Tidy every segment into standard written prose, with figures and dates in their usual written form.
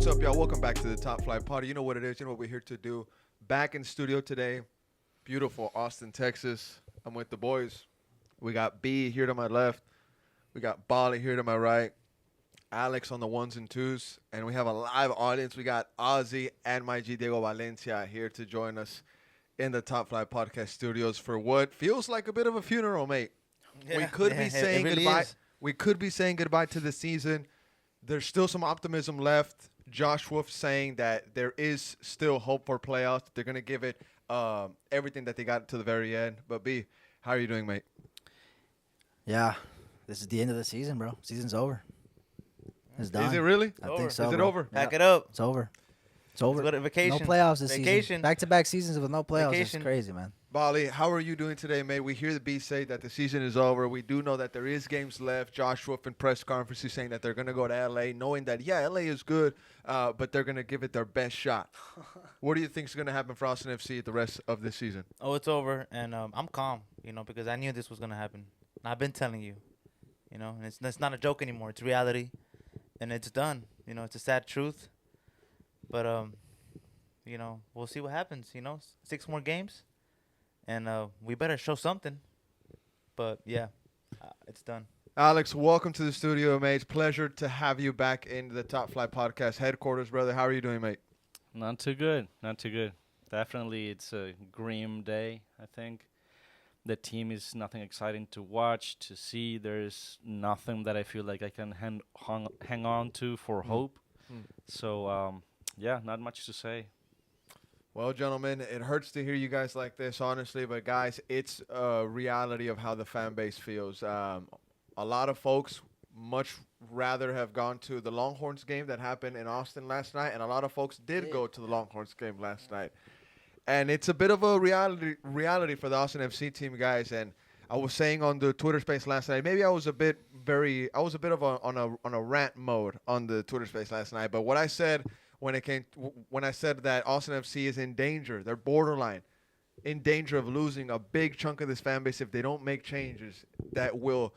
up, y'all? Welcome back to the Top Flight Party. You know what it is. You know what we're here to do. Back in studio today. Beautiful Austin, Texas. I'm with the boys. We got B here to my left. We got Bali here to my right. Alex on the ones and twos. And we have a live audience. We got Ozzy and my G Diego Valencia here to join us in the Top Flight Podcast studios for what feels like a bit of a funeral, mate. Yeah, we could be saying really goodbye. is. We could be saying goodbye to the season. There's still some optimism left. Josh Wolf saying that there is still hope for playoffs. They're going to give it everything that they got to the very end. But, B, how are you doing, mate? Yeah, this is the end of the season, bro. Season's over. It's done. Is it really? I Over. think so. Is it bro. over? Pack Yeah, it up. It's over. It's over. Let's go to vacation. No playoffs this Vacation. season. Back-to-back seasons with no playoffs. Vacation. It's crazy, man. Bali, how are you doing today, mate? We hear the B say that the season is over. We do know that there is games left. Josh Wolf in press conferences saying that they're going to go to L.A., knowing that, yeah, L.A. is good, but they're going to give it their best shot. What do you think is going to happen for Austin FC the rest of this season? Oh, it's over, and I'm calm, because I knew this was gonna happen. I've been telling you, and it's not a joke anymore. It's reality, and it's done. It's a sad truth, but we'll see what happens. 6 more games, and we better show something. But yeah, it's done. Alex, welcome to the studio, mate. It's a pleasure to have you back in the Top Flight Podcast headquarters, brother. How are you doing, mate? Not too good. Not too good. Definitely, it's a grim day, I think. The team is nothing exciting to watch, to see. There's nothing that I feel like I can hang on to for hope. So, yeah, not much to say. Well, gentlemen, it hurts to hear you guys like this, honestly. But, guys, it's a reality of how the fan base feels. A lot of folks much rather have gone to the Longhorns game that happened in Austin last night, and a lot of folks did go to the Longhorns game last night. And it's a bit of a reality for the Austin FC team, guys. And I was saying on the Twitter space last night, maybe I was a bit of on a rant mode on the Twitter space last night. But what I said when I said that Austin FC is in danger, they're borderline in danger of losing a big chunk of this fan base if they don't make changes that will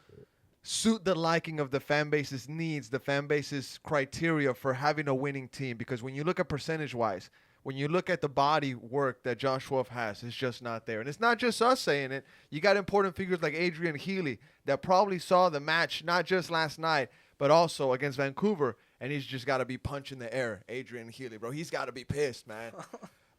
suit the liking of the fan base's needs, the fan base's criteria for having a winning team. Because when you look at percentage-wise, when you look at the body work that Josh Wolf has, it's just not there. And it's not just us saying it. You got important figures like Adrian Healy that probably saw the match not just last night, but also against Vancouver, and he's just got to be punching the air. Adrian Healy, bro. He's got to be pissed, man.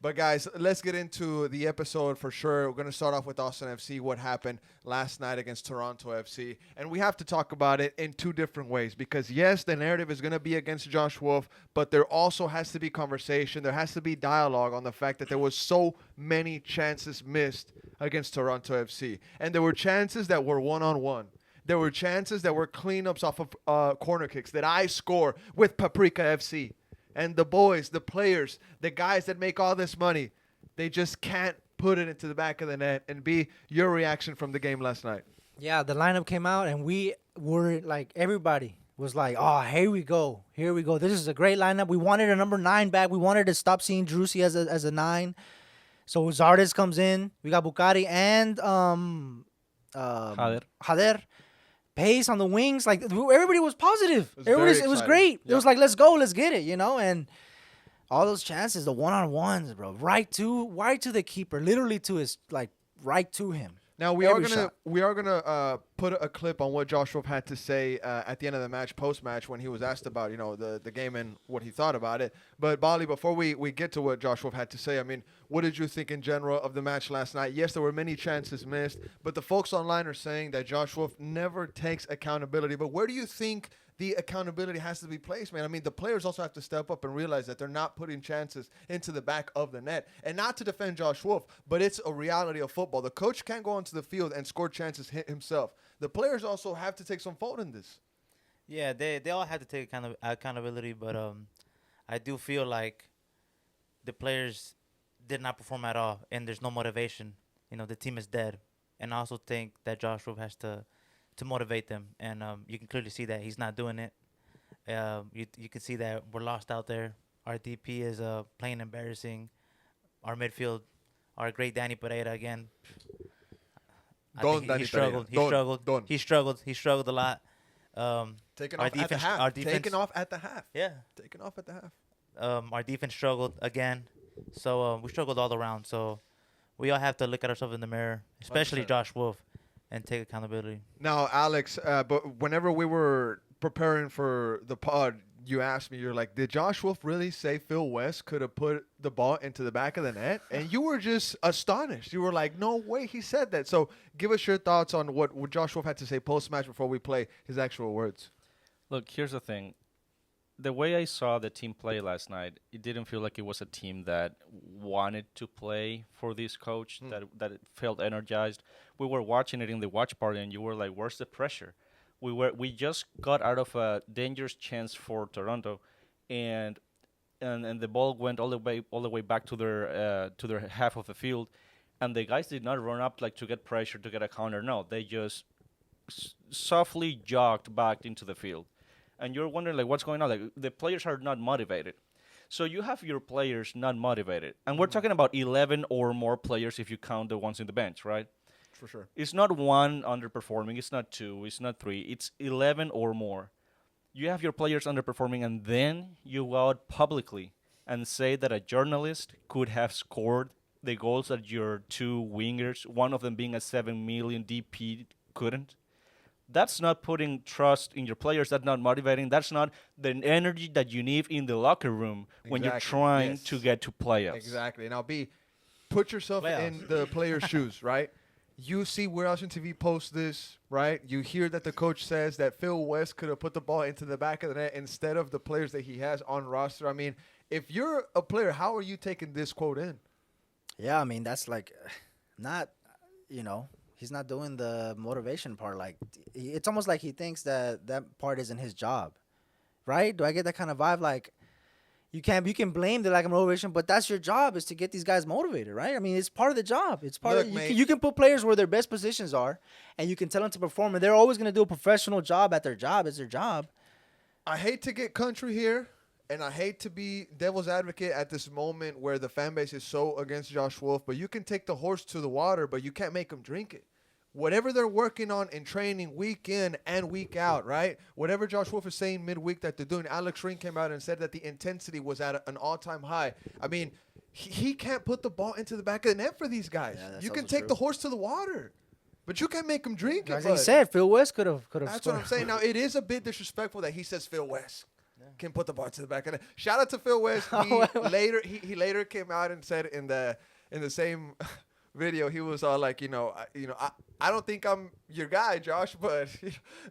But, guys, let's get into the episode for sure. We're going to start off with Austin FC, what happened last night against Toronto FC. And we have to talk about it in two different ways because, yes, the narrative is going to be against Josh Wolf, but there also has to be conversation. There has to be dialogue on the fact that there was so many chances missed against Toronto FC. And there were chances that were one-on-one. There were chances that were cleanups off of corner kicks that I score with Paprika FC. And the boys, the players, the guys that make all this money, they just can't put it into the back of the net. And B, your reaction from the game last night. Yeah, the lineup came out, and we were like, everybody was like, oh, here we go. Here we go. This is a great lineup. We wanted a number 9 back. We wanted to stop seeing Driussi as a 9. So Zardes comes in. We got Bukhari and Hader. Pace on the wings, like everybody was positive. It was great. Yep. It was like, let's go, let's get it, and all those chances, the one-on-ones, bro, right to the keeper, literally to his right to him. Now we Every are gonna put a clip on what Josh Wolf had to say at the end of the match, post-match, when he was asked about the game and what he thought about it. But Bali, before we get to what Josh Wolf had to say, I mean, what did you think in general of the match last night? Yes, there were many chances missed, but the folks online are saying that Josh Wolf never takes accountability. But where do you think the accountability has to be placed, man? I mean, the players also have to step up and realize that they're not putting chances into the back of the net. And not to defend Josh Wolf, but it's a reality of football. The coach can't go onto the field and score chances himself. The players also have to take some fault in this. Yeah, they all have to take accountability, but I do feel like the players did not perform at all, and there's no motivation. The team is dead. And I also think that Josh Wolf has to motivate them, and you can clearly see that he's not doing it. You can see that we're lost out there. Our DP is playing embarrassing. Our midfield, our great Danny Pereira again. He struggled. He struggled a lot. Taken Our off at the defense- half. our defense- Taken off at the half. Yeah, Taken off at the half. Our defense struggled again, so we struggled all around. So we all have to look at ourselves in the mirror, especially 100%. Josh Wolf, and take accountability. Now, Alex, but whenever we were preparing for the pod, you asked me, you're like, did Josh Wolf really say Phil West could have put the ball into the back of the net? And you were just astonished. You were like, no way he said that. So give us your thoughts on what Josh Wolf had to say post-match before we play his actual words. Look, here's the thing. The way I saw the team play last night, it didn't feel like it was a team that wanted to play for this coach, that it felt energized. We were watching it in the watch party, and you were like, "Where's the pressure?" We just got out of a dangerous chance for Toronto, and and the ball went all the way back to their half of the field, and the guys did not run up like to get pressure to get a counter. No, they just softly jogged back into the field, and you're wondering like what's going on. Like the players are not motivated. So you have your players not motivated, and we're talking about 11 or more players if you count the ones in the bench, right? For sure. It's not one underperforming, it's not two, it's not three, it's 11 or more. You have your players underperforming, and then you go out publicly and say that a journalist could have scored the goals that your two wingers, one of them being a 7 million DP, couldn't. That's not putting trust in your players. That's not motivating. That's not the energy that you need in the locker room when you're Exactly. trying Yes. to get to playoffs. Exactly. Now, put yourself in the player's shoes, right? You see Warehouse TV post this, right? You hear that the coach says that Phil West could have put the ball into the back of the net instead of the players that he has on roster. I mean, if you're a player, how are you taking this quote in? Yeah, I mean that's like not, he's not doing the motivation part. Like it's almost like he thinks that that part isn't his job, right? Do I get that kind of vibe? Like you can blame the lack of motivation, but that's your job is to get these guys motivated, right? I mean, it's part of the job. It's part Look, of mate. you can put players where their best positions are, and you can tell them to perform, and they're always going to do a professional job at their job. It's their job. I hate to get country here, and I hate to be devil's advocate at this moment where the fan base is so against Josh Wolf, but you can take the horse to the water, but you can't make them drink it. Whatever they're working on in training week in and week out, right? Whatever Josh Wolf is saying midweek that they're doing, Alex Ring came out and said that the intensity was at an all-time high. I mean, he can't put the ball into the back of the net for these guys. Yeah, that's You can also take true. the horse to the water, but you can't make them drink it. As he bud. said, Phil West could have. That's what I'm saying. Now, it is a bit disrespectful that he says Phil West can put the ball to the back of the net. Shout out to Phil West. He later came out and said in the same video, he was all like, I don't think I'm your guy, Josh, but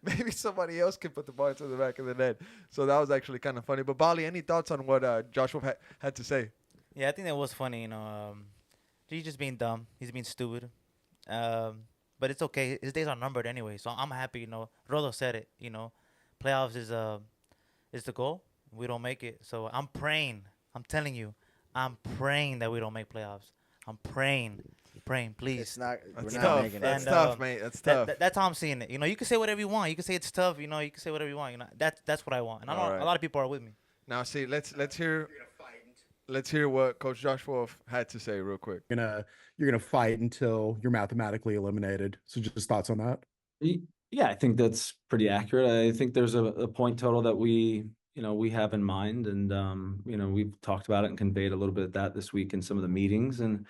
maybe somebody else can put the ball into the back of the net. So that was actually kind of funny. But Bali, any thoughts on what Josh Wolf had to say? Yeah, I think that was funny. He's just being dumb. He's being stupid. But it's okay. His days are numbered anyway. So I'm happy. Rolo said it. Playoffs is the goal. We don't make it. So I'm praying. I'm telling you, I'm praying that we don't make playoffs. I'm praying, please. It's not. That's We're not tough. making That's it. And, tough, mate. That's tough. That's how I'm seeing it. You can say whatever you want. You can say it's tough. You can say whatever you want. That's what I want. And I know All right. a lot of people are with me. Now, see, let's hear what Coach Josh Wolf had to say real quick. You're gonna fight until you're mathematically eliminated. So just thoughts on that? Yeah, I think that's pretty accurate. I think there's a point total that we have in mind, and we've talked about it and conveyed a little bit of that this week in some of the meetings. And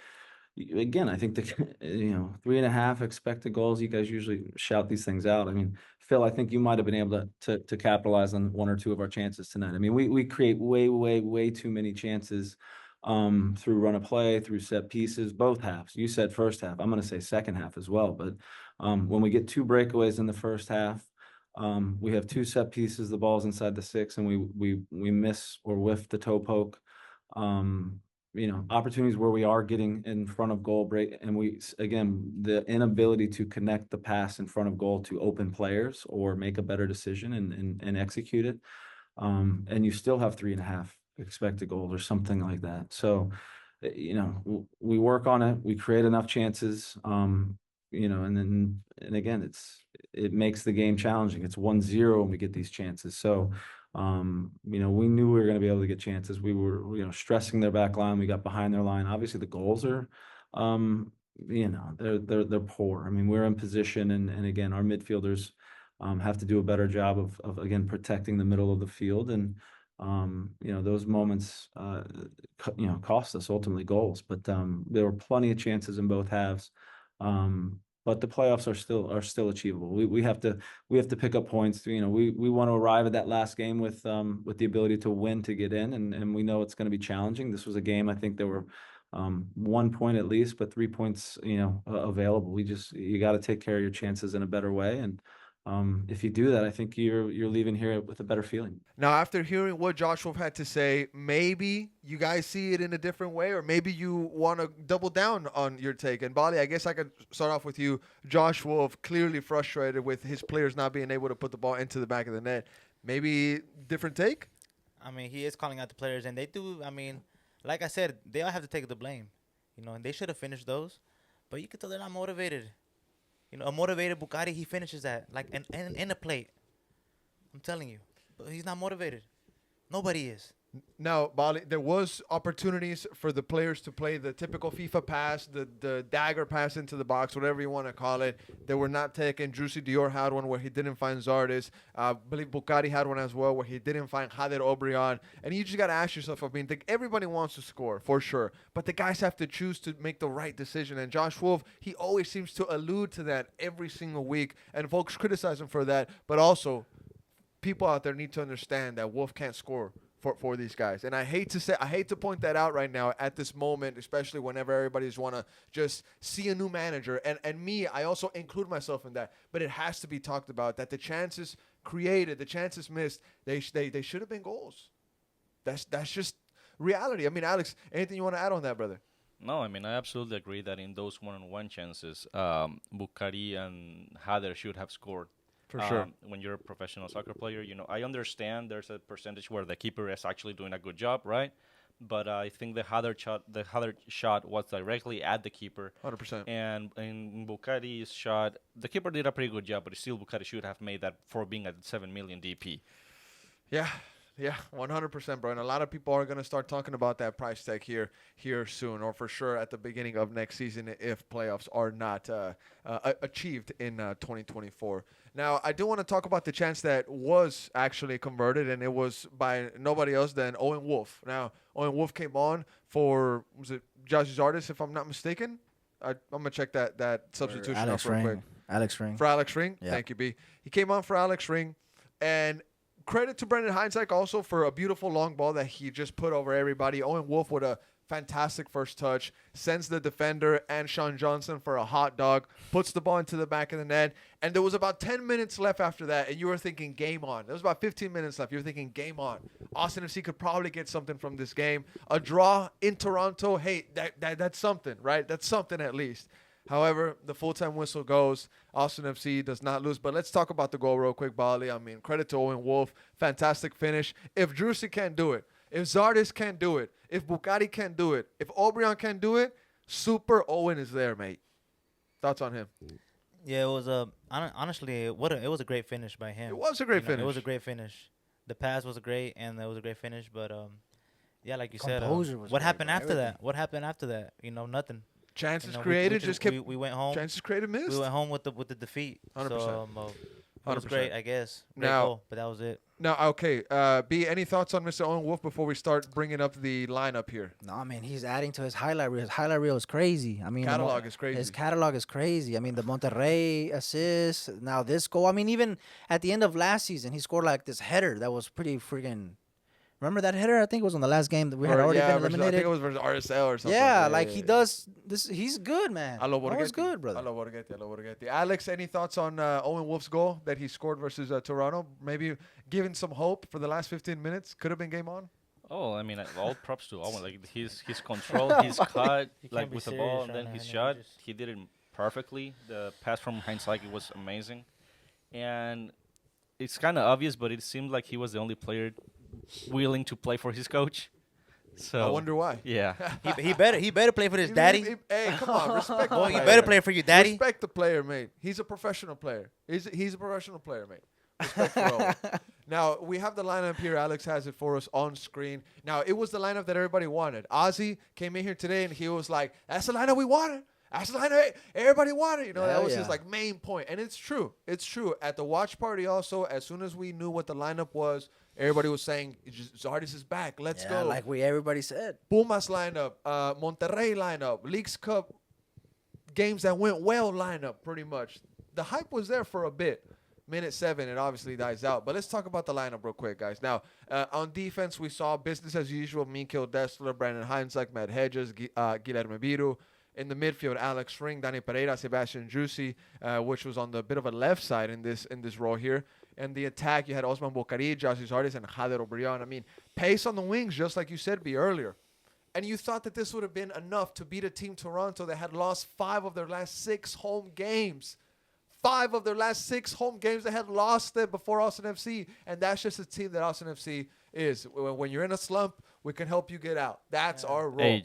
again, I think the 3.5 expected goals. You guys usually shout these things out. I mean, Phil, I think you might have been able to capitalize on one or two of our chances tonight. I mean, we create way too many chances through run of play, through set pieces, both halves. You said first half. I'm going to say second half as well. But when we get 2 breakaways in the first half, we have 2 set pieces. The ball's inside the 6, and we miss or whiff the toe poke. Opportunities where we are getting in front of goal break, and the inability to connect the pass in front of goal to open players or make a better decision and execute it. And you still have 3.5 expected goals or something like that. So, we work on it. We create enough chances. And again, it makes the game challenging. It's 1-0 and we get these chances. So, we knew we were going to be able to get chances. We were, stressing their back line. We got behind their line. Obviously the goals are, they're poor. I mean, we're in position and again, our midfielders, have to do a better job of again, protecting the middle of the field. And, those moments, cost us ultimately goals. But there were plenty of chances in both halves. But the playoffs are still achievable. We have to pick up points. We want to arrive at that last game with the ability to win to get in, and we know it's going to be challenging. This was a game, I think there were 1 point at least, but 3 points available. You got to take care of your chances in a better way, and if you do that, I think you're leaving here with a better feeling. Now, after hearing what Josh Wolf had to say, maybe you guys see it in a different way, or maybe you want to double down on your take. And Bali, I guess I could start off with you. Josh Wolf clearly frustrated with his players not being able to put the ball into the back of the net. Maybe different take? I mean, he is calling out the players, and they do. I mean, like I said, they all have to take the blame, and they should have finished those, but you can tell they're not motivated. A motivated Bukari, he finishes that like in a plate. I'm telling you, but he's not motivated. Nobody is. Now, Bali, there was opportunities for the players to play the typical FIFA pass, the dagger pass into the box, whatever you want to call it. They were not taken. Driussi Dior had one where he didn't find Zardes. I believe Bukari had one as well where he didn't find Jader Obrian. And you just got to ask yourself, everybody wants to score, for sure. But the guys have to choose to make the right decision. And Josh Wolf, he always seems to allude to that every single week. And folks criticize him for that. But also, people out there need to understand that Wolf can't score for these guys. And I hate to point that out right now at this moment, especially whenever everybody's want to just see a new manager. And me, I also include myself in that. But it has to be talked about that the chances created, the chances missed, they should have been goals. That's just reality. I mean, Alex, anything you want to add on that, brother? No, I mean, I absolutely agree that in those one-on-one chances, Bukari and Hader should have scored. For sure. When you're a professional soccer player, I understand there's a percentage where the keeper is actually doing a good job, right? But I think the Hader shot was directly at the keeper. 100%. And in Bukari's shot, the keeper did a pretty good job, but still Bukari should have made that for being at 7 million DP. Yeah, 100%, bro. And a lot of people are going to start talking about that price tag here soon, or for sure at the beginning of next season if playoffs are not achieved in 2024. Now, I do want to talk about the chance that was actually converted, and it was by nobody else than Owen Wolf. Now, Owen Wolf came on for, was it Josh Zardes, if I'm not mistaken? I'm going to check that substitution Alex up real Ring. quick. Alex Ring. For Alex Ring? Yeah. Thank you, B. He came on for Alex Ring, and credit to Brendan Hines-Ike also for a beautiful long ball that he just put over everybody. Owen Wolf with a fantastic first touch, sends the defender and Sean Johnson for a hot dog, puts the ball into the back of the net, and there was about 10 minutes left after that, and you were thinking game on. There was about 15 minutes left. You were thinking game on. Austin FC could probably get something from this game. A draw in Toronto, hey, that's something, right? That's something at least. However, the full-time whistle goes. Austin FC does not lose. But let's talk about the goal real quick, Bali. I mean, credit to Owen Wolf. Fantastic finish. If Driussi can't do it, if Zardes can't do it, if Bukari can't do it, if Obrian can't do it, Super Owen is there, mate. Thoughts on him? Yeah, it was honestly, it was a great finish by him. It was a great finish. It was a great finish. The pass was great, and it was a great finish. But yeah, like you said, Composure was what great, happened bro. after that? What happened after that? Nothing. Chances We created, just kept. we went home. Chances created, missed. We went home with the defeat. 100%. So it was 100%. great, I guess. Great Now- goal, but that was it. Now, okay. B, any thoughts on Mr. Owen Wolf before we start bringing up the lineup here? No, man, he's adding to his highlight reel. His highlight reel is crazy. I mean, Catalog is crazy. His catalog is crazy. I mean, the Monterrey assist, now this goal. I mean, even at the end of last season, he scored like this header that was pretty freaking. Remember that header? I think it was on the last game that we had already been versus, I eliminated. think it was versus RSL or something. Yeah, like he does this. He's good, man. I love Owen's good, brother. I love Borghetti. Alex, any thoughts on Owen Wolf's goal that he scored versus Toronto? Maybe giving some hope for the last 15 minutes. Could have been game on. Oh, I mean, all props to Owen. Like his control, his cut, like be with the serious ball, and right then now, his you know, shot. just- He did it perfectly. The pass from Hines-Ike was amazing, and it's kind of obvious, but it seemed like he was the only player willing to play for his coach. So I wonder why. Yeah. He better play for his daddy. Hey, come on, respect. Oh, the you player. better play for your daddy. Respect the player, mate. He's a professional player. He's a professional player, mate. Respect for Owen. Now, we have the lineup here. Alex has it for us on screen. Now, it was the lineup that everybody wanted. Ozzy came in here today, and he was like, that's the lineup we wanted. That's the lineup everybody wanted. You know, that Hell was his yeah. like main point. And it's true. It's true. At the watch party also, as soon as we knew what the lineup was, everybody was saying, Zardes is back. Let's Yeah, go. like everybody said. Pumas lineup, Monterrey lineup, Leagues Cup games that went well lineup, pretty much. The hype was there for a bit. Minute 7, it obviously dies out. But let's talk about the lineup real quick, guys. Now, on defense, we saw business as usual. Mikkel Dessler, Brandon Hines-Ike, Matt Hedges, Guilherme Biru. In the midfield, Alex Ring, Dani Pereira, Sebastian Driussi, which was on the bit of a left side in this role here. And the attack, you had Osman Bocari, Joshua Zardes, and Jader Obrian. I mean, pace on the wings, just like you said, earlier. And you thought that this would have been enough to beat a team Toronto that had lost 5 of their last 6 home games. 5 of their last 6 home games they had lost it before Austin FC. And that's just a team that Austin FC is. When you're in a slump, we can help you get out. That's our role.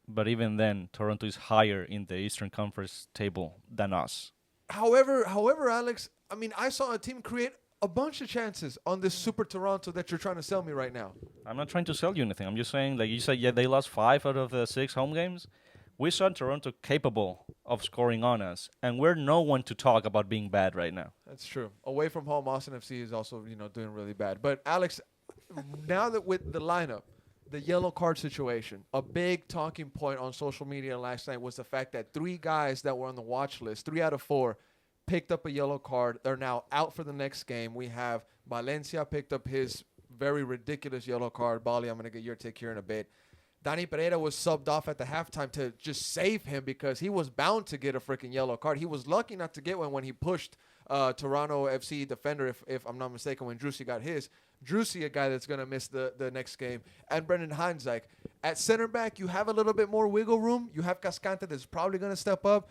But even then, Toronto is higher in the Eastern Conference table than us. However, Alex, I mean, I saw a team create a bunch of chances on this Super Toronto that you're trying to sell me right now. I'm not trying to sell you anything. I'm just saying, like you said, yeah, they lost 5 out of the 6 home games. We saw Toronto capable of scoring on us, and we're no one to talk about being bad right now. That's true. Away from home, Austin FC is also, doing really bad. But Alex, now that with the lineup, the yellow card situation, a big talking point on social media last night was the fact that 3 guys that were on the watch list, 3 out of 4, picked up a yellow card. They're now out for the next game. We have Valencia picked up his very ridiculous yellow card. Bali, I'm going to get your take here in a bit. Dani Pereira was subbed off at the halftime to just save him because he was bound to get a freaking yellow card. He was lucky not to get one when he pushed Toronto FC defender, if I'm not mistaken, when Driussi got his. Driussi, a guy that's going to miss the next game. And Brendan Hines-Ike. At center back, you have a little bit more wiggle room. You have Cascante that's probably going to step up.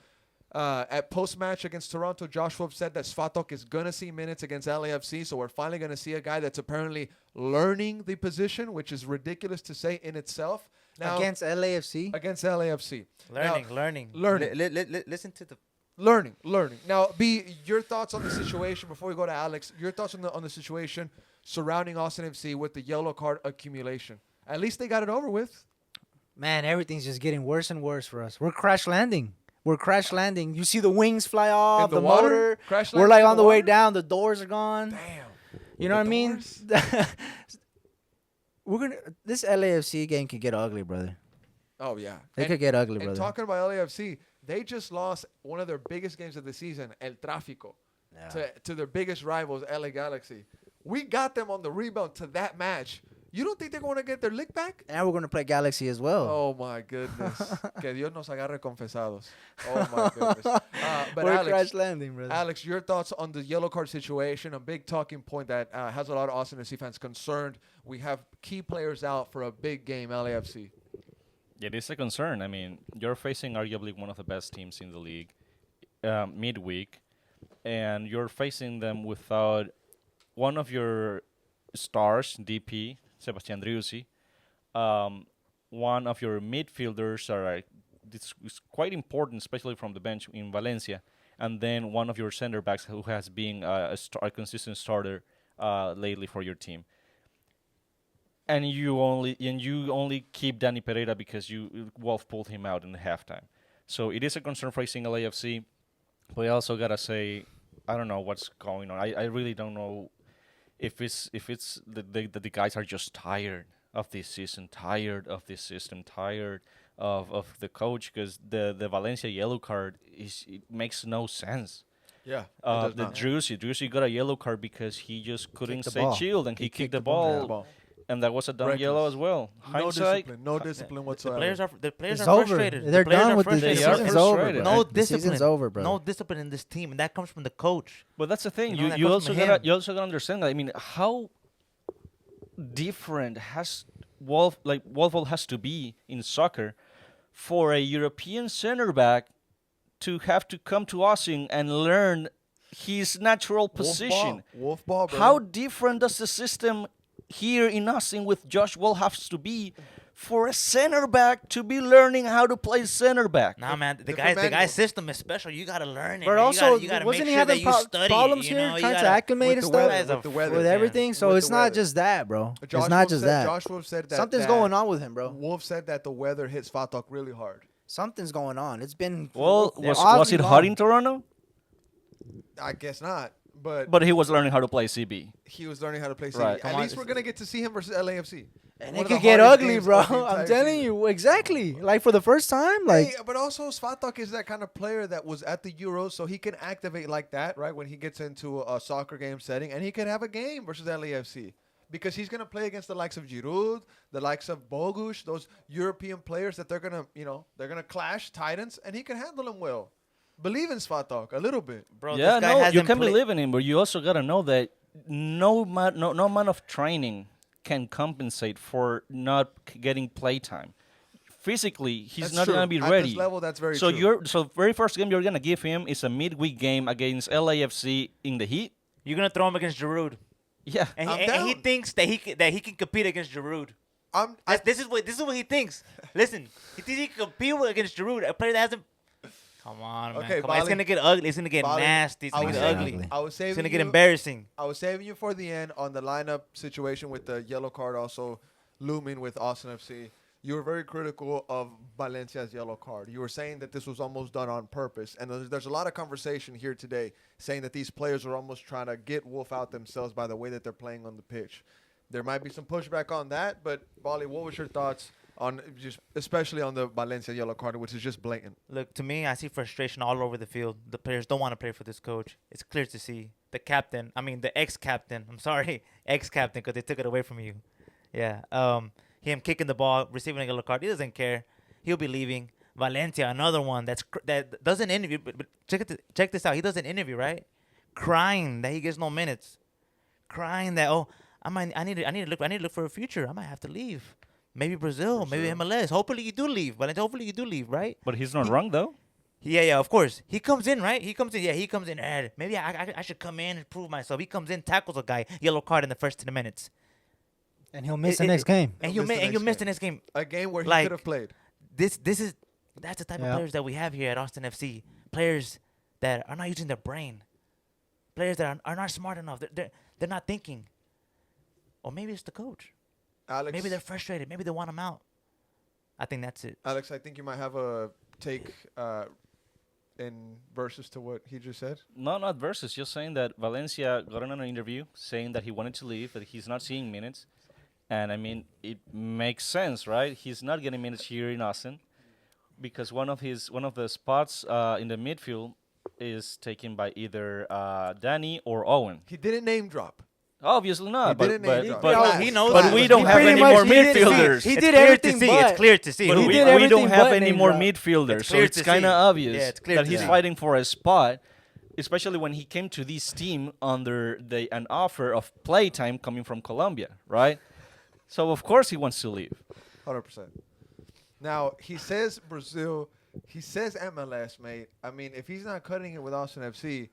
At post-match against Toronto, Josh Wolf said that Svatok is going to see minutes against LAFC, so we're finally going to see a guy that's apparently learning the position, which is ridiculous to say in itself. Now, Against LAFC? Against LAFC. Learning. Listen to the... Learning. Now, B, your thoughts on the situation, before we go to Alex, your thoughts on the situation surrounding Austin FC with the yellow card accumulation. At least they got it over with. Man, everything's just getting worse and worse for us. We're crash landing. You see the wings fly off, In the water? motor. Crash We're landing like in on the the way water? down. The doors are gone. Damn. You know what I mean? Doors? This LAFC game could get ugly, brother. Oh, yeah. They could get ugly, And brother. talking about LAFC, they just lost one of their biggest games of the season, El Tráfico, to their biggest rivals, LA Galaxy. We got them on the rebound to that match. You don't think they're going to get their lick back? And we're going to play Galaxy as well. Oh, my goodness. Que Dios nos agarre confesados. Oh, my goodness. But we're Alex, crash landing, brother. Alex, your thoughts on the yellow card situation, a big talking point that has a lot of Austin FC fans concerned. We have key players out for a big game, LAFC. It is a concern. I mean, you're facing arguably one of the best teams in the league midweek, and you're facing them without one of your stars, DP, Sebastian Driussi. One of your midfielders this is quite important, especially from the bench in Valencia, and then one of your center backs who has been a consistent starter lately for your team. And you only keep Dani Pereira because Wolf pulled him out in the halftime. So it is a concern facing LAFC. But I also gotta say, I don't know what's going on. I really don't know if it's the guys are just tired of this season, tired of this system, tired of the coach, because the Valencia yellow card it makes no sense. Yeah. The Driussi got a yellow card because he just couldn't the stay ball. chilled and he kicked the ball. And that was a dumb yellow as well. No discipline whatsoever. The players It's are over. frustrated. They're the players done are with the frustrated. season's They are over. frustrated. Bro. No The discipline. season's over, bro. No discipline in this team, and that comes from the coach. But that's the thing. You know, that You comes also from him. gotta understand that. I mean, how different Wolf has to be in soccer for a European center back to have to come to Austin and learn his natural position. Wolf ball, bro. How different does the system here in Austin with Josh Wolf has to be for a center back to be learning how to play center back? Nah, man, the Different guy's manual. system is special. You gotta learn it. But man. also, you gotta wasn't make he sure that having you study problems it, here, you know? You trying to gotta- acclimate with and the stuff? weather, with the weather. With Yeah. everything? So With it's the not weather. just that, bro. Josh It's not Wolf just said- that. Josh Wolf said that Something's that going on with him, bro. Wolf said that the weather hit Svatok really hard. Something's going on. It's been Well, was oddly it long. hot in Toronto? I guess not, but But he was learning how to play CB. he was learning how to play CB. Right. At Come least on. we're gonna get to see him versus LAFC. And One it of the could get hardest ugly, games bro. of the I'm entire telling season. you, exactly. Like for the first time, like Hey, but also Svatok is that kind of player that was at the Euros, so he can activate like that, right? When he gets into a soccer game setting, and he could have a game versus LAFC because he's gonna play against the likes of Giroud, the likes of Bogusz, those European players that they're gonna clash Titans, and he can handle them well. Believe in Svatok a little bit. Bro, Yeah, this guy no, you hasn't can played- believe in him, but you also gotta know that no amount of training can compensate for not getting playtime. Physically, he's That's not true. gonna be At ready. this level, that's very so true. very first game you're gonna give him is a midweek game against LAFC in the heat. You're gonna throw him against Giroud, Yeah, and I'm he down. thinks that he can compete against Giroud. This is what he thinks. Listen, he thinks he can compete against Giroud, a player that hasn't. Come on, man. Okay, Come on. It's Bali- gonna get ugly. It's gonna get Bali, nasty. It's I gonna was get saving- ugly. I was saving It's gonna get you- embarrassing. I was saving you for the end on the lineup situation with the yellow card also looming with Austin FC. You were very critical of Valencia's yellow card. You were saying that this was almost done on purpose. And there's a lot of conversation here today saying that these players are almost trying to get Wolf out themselves by the way that they're playing on the pitch. There might be some pushback on that, but Bali, what was your thoughts on just especially on the Valencia yellow card, which is just blatant? Look, to me, I see frustration all over the field. The players don't want to play for this coach. It's clear to see. The captain, I mean the ex-captain. I'm sorry, ex-captain, because they took it away from you. Yeah. Him kicking the ball, receiving a yellow card. He doesn't care. He'll be leaving. Valencia, another one that doesn't interview. But check this out. He does an interview, right? Crying that he gets no minutes. Crying that I need to look for a future. I might have to leave. Maybe Brazil, maybe MLS. Hopefully you do leave, Valencia. Hopefully you do leave, right? but he's not wrong though. Yeah, of course. He comes in, right? He comes in. Maybe I should come in and prove myself. He comes in, tackles a guy, yellow card in the first 10 minutes. and he'll miss the next game. And He'll you miss the next miss the game. next game. A game where he Like, could have played. That's the type Yeah. of players that we have here at Austin FC. Players that are not using their brain. Players that are not smart enough. They're not thinking. Or maybe it's the coach. Alex, Maybe they're frustrated. Maybe they want him out. I think that's it. Alex, I think you might have a take in versus to what he just said. No, not versus. Just saying that Valencia got on an interview saying that he wanted to leave, that he's not seeing minutes. And I mean, it makes sense, right? He's not getting minutes here in Austin because one of the spots in the midfield is taken by either Danny or Owen. He didn't name drop. Obviously not, didn't name drop. But he knows but that. we He don't have pretty any much- more he did- midfielders. he It's did clear everything to see. but. It's clear to see. But He we, did we everything don't have but any name more drop. midfielders, It's so clear it's to kind of see. obvious Yeah, it's clear that to he's see. fighting for a spot, especially when he came to this team under an offer of playtime coming from Colombia, right? So of course he wants to leave. 100%. Now, he says Brazil. He says MLS, mate. I mean, if he's not cutting it with Austin FC,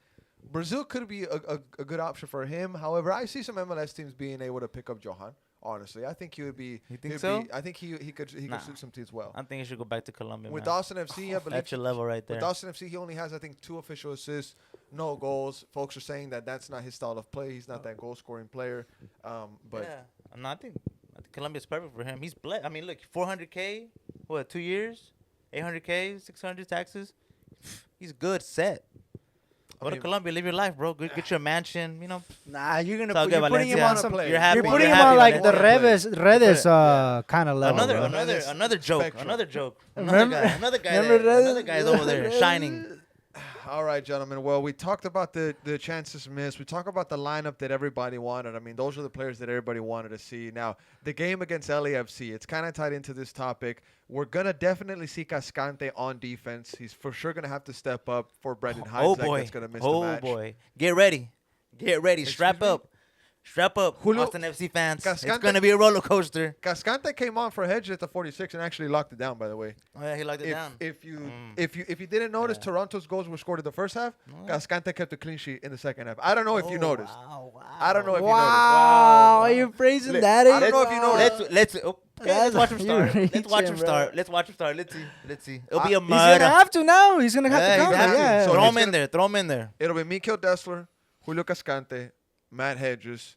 Brazil could be a good option for him. However, I see some MLS teams being able to pick up Johan. Honestly, I think he would be. You think he'd so? be- I think he could Nah. suit some teams well. I think he should go back to Colombia. With man. Austin FC, I believe That's your level right there. with Austin FC, he only has, I think, 2 official assists, no goals. Folks are saying that that's not his style of play. He's not that goal-scoring player. But yeah, I think Colombia's perfect for him. He's blessed. I mean, look, 400K, what, 2 years, 800K, 600 taxes. He's good, set. Go to mean- Colombia, live your life, bro. Get your mansion, you know. Nah, you're It's all good, you're putting him Valencia. on some. Play. You're happy. You're putting him happy, on like the Valencia. Redes kind of level. Another bro. another joke. Spectrum. Another joke. Remember- Another guy. remember There, that? another guy's over there shining. all right, gentlemen. Well, we talked about the chances missed. We talked about the lineup that everybody wanted. I mean, those are the players that everybody wanted to see. Now, the game against LAFC, it's kind of tied into this topic. We're going to definitely see Cascante on defense. He's for sure going to have to step up for Brendan Oh Hines-Ike boy. that's going to miss the Oh match. boy. Get ready. Strap me? up. Strap up, Julio, Austin FC fans. It's Cascante- going to be a roller coaster. Cascante came on for Hedge at the 46 and actually locked it down, by the way. Oh, yeah, he locked it down. If you didn't notice, Yeah. Toronto's goals were scored in the first half. Oh. Cascante kept a clean sheet in the second half. I don't know if you noticed. Wow, wow. I don't know if you noticed. Wow, you're praising that. I don't know if you noticed. Let's watch him start. You're Let's watch him reaching, start. bro. Let's watch him start. Let's see. It'll be a He's gonna murder. have to now. He's gonna have Yeah, to come. he's have to. Yeah. So Throw he's him in gonna- there. Throw him in there. It'll be Mikel Dessler, Julio Cascante, Matt Hedges,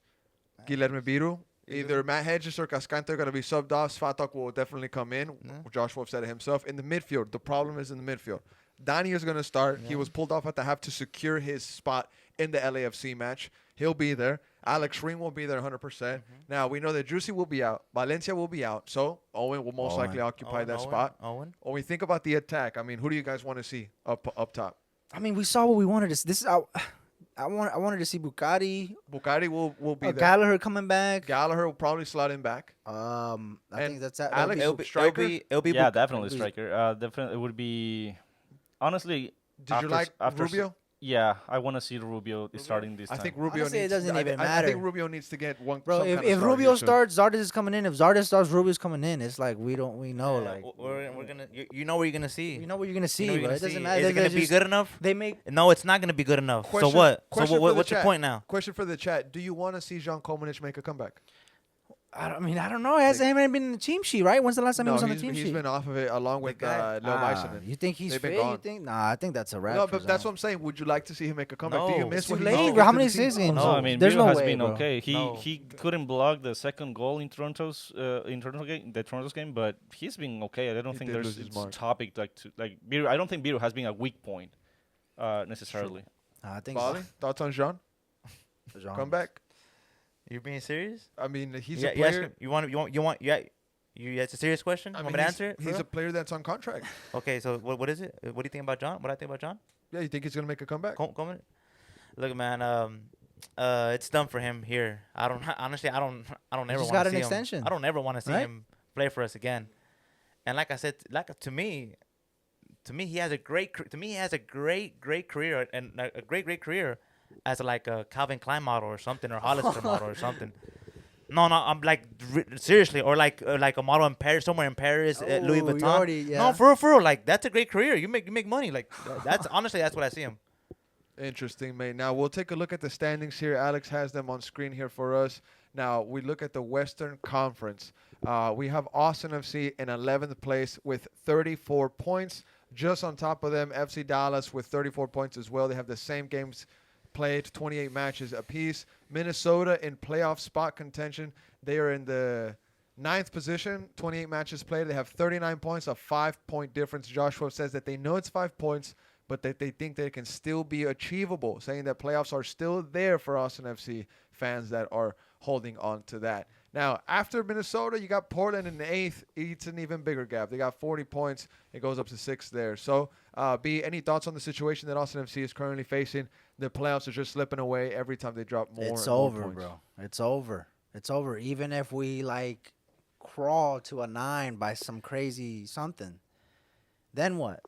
Guilherme Biru, Either Matt Hedges or Cascante are going to be subbed off. Svatok will definitely come in. Yeah. Josh Wolf said it himself. In the midfield, the problem is in the midfield. Donnie is going to start. He Yeah. was pulled off at the half to secure his spot in the LAFC match. He'll be there. Alex Ring will be there 100%. Now, we know that Driussi will be out. Valencia will be out. So, Owen will most likely occupy that spot. Owen. When we think about the attack, I mean, who do you guys want to see up top? I mean, we saw what we wanted to see. This is I wanted to see Bucati, Bukari will be there. Gallagher coming back. Gallagher will probably slot in back. I think that's that. Alex- It'll be Yeah, Buc- definitely striker. Definitely, it would be. Honestly, Did you like Rubio? Yeah, I want to see Rubio starting this I time. think Rubio Honestly, it needs. doesn't even I matter. think Rubio needs to get one. Bro, some if kind of start Rubio here soon. starts, Zardes is coming in. If Zardes starts, Rubio's coming in. It's like we know like we're gonna. You know what you're gonna see. you know what you're gonna see, You know what bro. you're It gonna doesn't see. matter. Is it gonna They be just- good enough? They make No, it's not gonna be good enough. Question- so what? question So for the what's your chat. point now? Question for the chat: do you want to see Jean Komenich make a comeback? I don't know. He hasn't been in the team sheet, right? When's the last time he was on the team he's sheet? been off of it along with guy- Leo Meissen. You think he's They've been fit? You gone. think? Nah, I think that's a wrap. No, for but that's Zion. what I'm saying. Would you like to see him make a comeback? Do you No. miss It's what too he late, did bro. How to many the team? seasons? No, I mean, There's Bio no has way, been bro. okay. No. He couldn't block the second goal in Toronto's game, but he's been okay. I don't He think did there's lose his it's mark. topic like Biro. I don't think Biro has been a weak point necessarily. I think Bali, thoughts on Jean? Jean. Comeback? You're being serious? I mean, he's Yeah, a player. It's a serious question. I You mean, want me to answer it? he's bro? a player that's on contract. Okay, so what is it? What do you think about John? What I think about John? Yeah, you think he's gonna make a comeback? Comment. Look, man. It's done for him here. I don't honestly. I don't ever just want got to an see extension. him. I don't ever want to see Right? him play for us again. And like I said, to me, he has a great great career and a great career as like a Calvin Klein model or something or Hollister model or something. No, I'm like seriously, or like a model in Paris, somewhere in Paris, at Louis Oh, you Vuitton. already- yeah. No, for real, like that's a great career. You make money. Like that's honestly that's what I see him. Interesting, mate. Now we'll take a look at the standings here. Alex has them on screen here for us. Now we look at the Western Conference. We have Austin FC in 11th place with 34 points. Just on top of them, FC Dallas with 34 points as well. They have the same games played, 28 matches apiece. Minnesota in playoff spot contention. They are in the 9th position, 28 matches played. They have 39 points, a 5-point difference. Joshua says that they know it's 5 points, but that they think they can still be achievable, saying that playoffs are still there for Austin FC fans that are holding on to that. Now, after Minnesota, you got Portland in the 8th. It's an even bigger gap. They got 40 points. It goes up to 6th there. So, B, any thoughts on the situation that Austin FC is currently facing? The playoffs are just slipping away every time they drop more. It's and more over, points. bro. It's over. It's over. Even if we like crawl to a 9 by some crazy something, then what?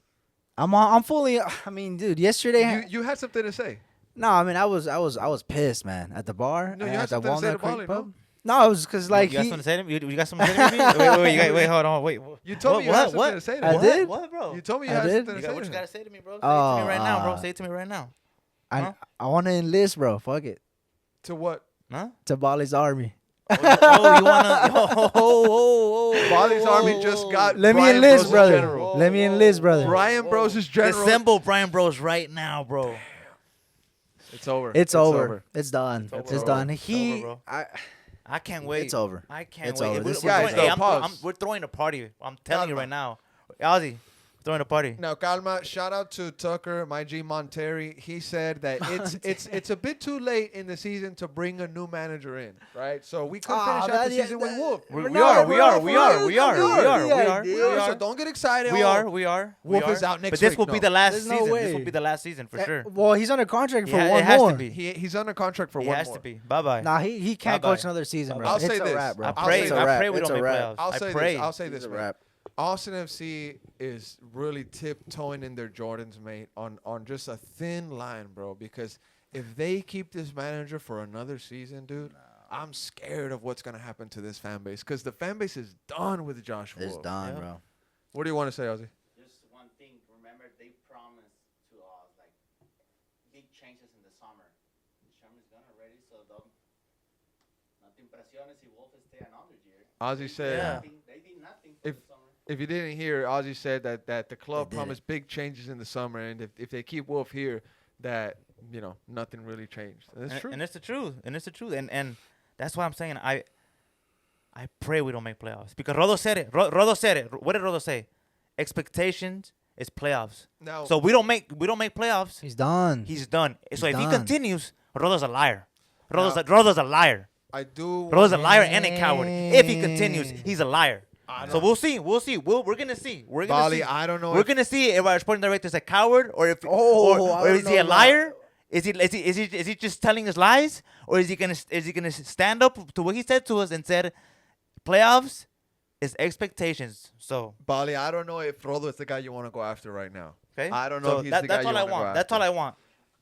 I'm fully. I mean, dude. Yesterday, You had something to say. no. I mean, I was pissed, man, at the bar. No, you at had the something to say to Walnut Creek Bali, pub. no? No, it was because like you got he, something to say to me? You got something to say to me? Wait, hold on, wait. You told me you had something to say to I me. did? What, bro? You told me you I had did? something to say What to you me. gotta say to me, bro? Say it to me right now, bro. Oh, Say it to me right now. I want to enlist, bro. Fuck it, To what? Huh? to Bali's army. Oh, you wanna? Bali's army just got Let me Brian enlist, Bros' brother. general. Let me enlist, brother. Brian Bros' general. Assemble Brian Bros right now, bro. It's over. It's over. It's done. It's It's over, done. bro. He, It's over, I, I can't wait. It's over. I can't It's wait. over. We're, This we're Guys, throwing, though, pause. we're throwing a party. I'm telling you right now. Ozzy, throwing a party. Now, Calma, shout out to Tucker, my G Monteri. He said that it's a bit too late in the season to bring a new manager in, right? So we could finish out the season with Wolf. We No, are. So don't get excited. We Oh, are. Wolf is out next But this week, will be no. the last There's no season. way. This will be the last season for sure. Well, he's under contract for Yeah, one it has more. to be. He's under contract for It one has more. to be. Bye bye. Nah, he can't Bye-bye. coach another season, bro. I'll It's say a this. wrap, bro. I I'll pray. say I this. pray we It's don't a make wrap. playoffs. I'll I say pray. this. I'll say It's this, a man. wrap. Austin FC is really tiptoeing in their Jordans, mate, on just a thin line, bro. Because if they keep this manager for another season, dude, I'm scared of what's gonna happen to this fan base. Because the fan base is done with Josh Wolf. It's done, Yeah. bro. What do you want to say, Ozzy? Just one thing. Remember, they promised to us like big changes in the summer. The summer's gone already, so no te impresiones si Wolf stay another year. Ozzy said, Yeah. They did nothing for If- the summer. if you didn't hear, Ozzy said that the club They did promised big changes in the summer, and if they keep Wolf here, that nothing really changed. And it's true. And it's the truth. And it's the truth. And that's why I'm saying I pray we don't make playoffs because Rodo said it. Rodo said it. What did Rodo say? Expectations is playoffs. Now, So we don't make playoffs. He's done. He's done. So if he done. continues, Rodo's a liar. Rodo's Now- a liar. I do. Rodo's a liar and a coward. If he continues, he's a liar. So we'll see. We'll see. We're gonna see. We're gonna Bali, see. I don't know. We're if, gonna see if our sporting director is a coward or if I or don't is he know a liar? Is he just telling us lies or is he gonna stand up to what he said to us and said playoffs is expectations. So Bali, I don't know if Rodo is the guy you want to go after right now. okay, I don't know So if he's the guy that's you all I wanna go want. That's all after. I want.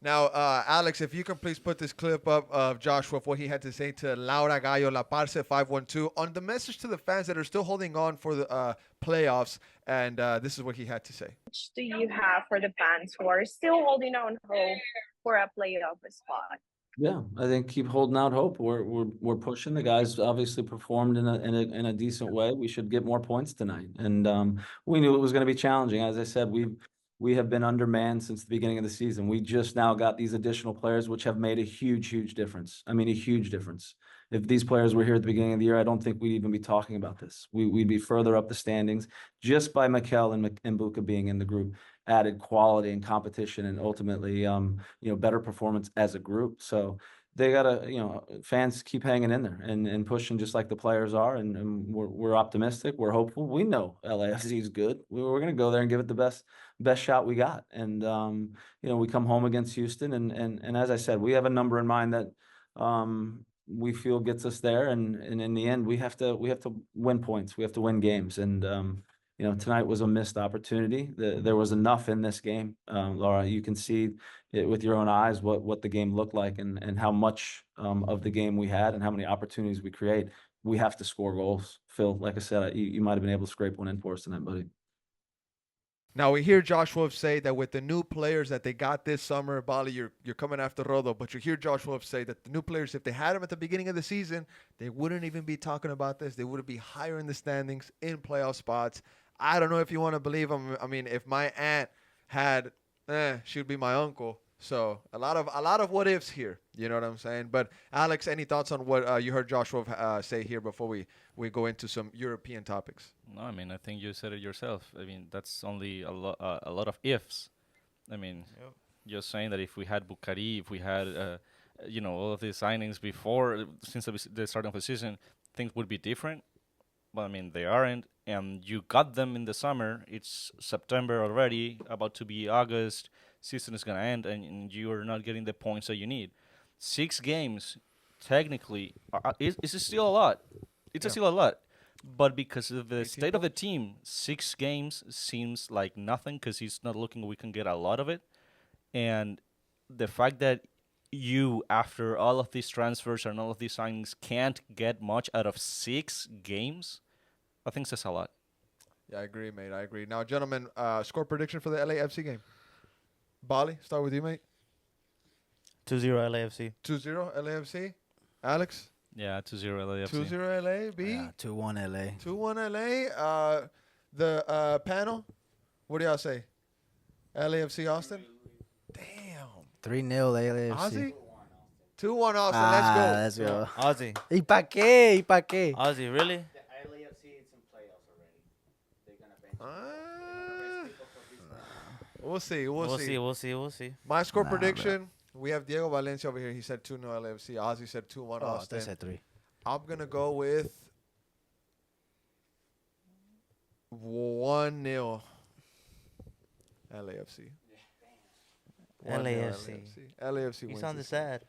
Now, Alex, if you can please put this clip up of Joshua, what he had to say to Laura Gallo, La Parce 512, on the message to the fans that are still holding on for the playoffs. And this is what he had to say. Much do you have for the fans who are still holding on hope for a playoff spot? Yeah, I think keep holding out hope. We're pushing. The guys obviously performed in a decent way. We should get more points tonight, and we knew it was going to be challenging. As I said, we have been undermanned since the beginning of the season. We just now got these additional players, which have made a huge difference. I mean, a huge difference. If these players were here at the beginning of the year, I don't think we'd even be talking about this. We'd be further up the standings just by Mikel and Buka being in the group. Added quality and competition, and ultimately, better performance as a group. So they gotta, fans keep hanging in there and pushing just like the players are, and we're optimistic. We're hopeful. We know LAFC is good. We're gonna go there and give it the best shot we got. And we come home against Houston, and as I said, we have a number in mind that we feel gets us there. And in the end, we have to win points. We have to win games. And tonight was a missed opportunity. There was enough in this game. Laura, you can see it with your own eyes what the game looked like and how much of the game we had and how many opportunities we create. We have to score goals. Phil, like I said, you might have been able to scrape one in for us tonight, buddy. Now, we hear Josh Wolf say that with the new players that they got this summer, Bali, you're coming after Rodo, but you hear Josh Wolf say that the new players, if they had them at the beginning of the season, they wouldn't even be talking about this. They wouldn't be higher in the standings, in playoff spots. I don't know if you want to believe him. I mean, if my aunt had, she'd be my uncle. So a lot of what ifs here. You know what I'm saying? But Alex, any thoughts on what you heard Josh Wolf say here before we go into some European topics? No, I mean, I think you said it yourself. I mean, that's only a lot of ifs. I mean, you're saying that if we had Bukhari, if we had, all of these signings before, since the start of the season, things would be different. But, I mean, they aren't. And you got them in the summer. It's September already, about to be August. Season is going to end, and you are not getting the points that you need. 6 games, technically, is still a lot. It's still a lot. But because of the state of the team, 6 games seems like nothing because he's not looking we can get a lot of it. And the fact that you, after all of these transfers and all of these signings, can't get much out of 6 games, I think says a lot. Yeah, I agree, mate. I agree. Now, gentlemen, score prediction for the LAFC game. Bali, start with you, mate. 2-0 LAFC. 2-0 LAFC. Alex? Yeah, 2-0 LAFC. 2-0 LA. B? Yeah, 2-1 LA. 2-1 LA. The panel, what do y'all say? LAFC Austin? Damn. 3-0 LAFC. Ozzy? 2-1 Austin. Let's go. Let's go. Ozzy. ¿Y pa' qué? ¿Y pa' qué? Ozzy, really? The LAFC is in playoffs already. They're gonna bench. We'll see. We'll see. My score prediction, we have Diego Valencia over here. He said 2-0 LAFC. Ozzy said 2-1 Oh, Austin. they said 3. I'm going to go with 1-0 LAFC. LAFC You wins sounded this game. sad.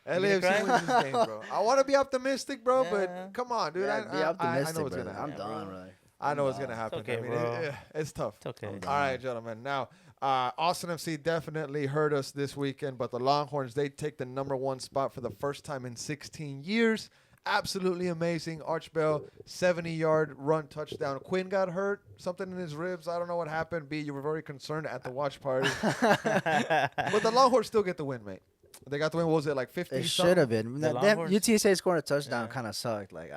LAFC wins this game, bro. I want to be optimistic, bro, Yeah. but come on, dude. Be I know optimistic, what's going to brother. I'm happen. done, brother. I know what's going to happen. okay, I mean, bro. it's tough. It's okay. All right, gentlemen. Now, Austin FC definitely hurt us this weekend, but the Longhorns, they take the number 1 spot for the first time in 16 years. Absolutely amazing. Arch Bell, 70-yard run touchdown. Quinn got hurt, something in his ribs. I don't know what happened. B, you were very concerned at the watch party. But the Longhorns still get the win, mate. They got the win. What was it, like 50? It should have been. The Them Longhorns? UTSA scoring a touchdown kind of sucked. Like,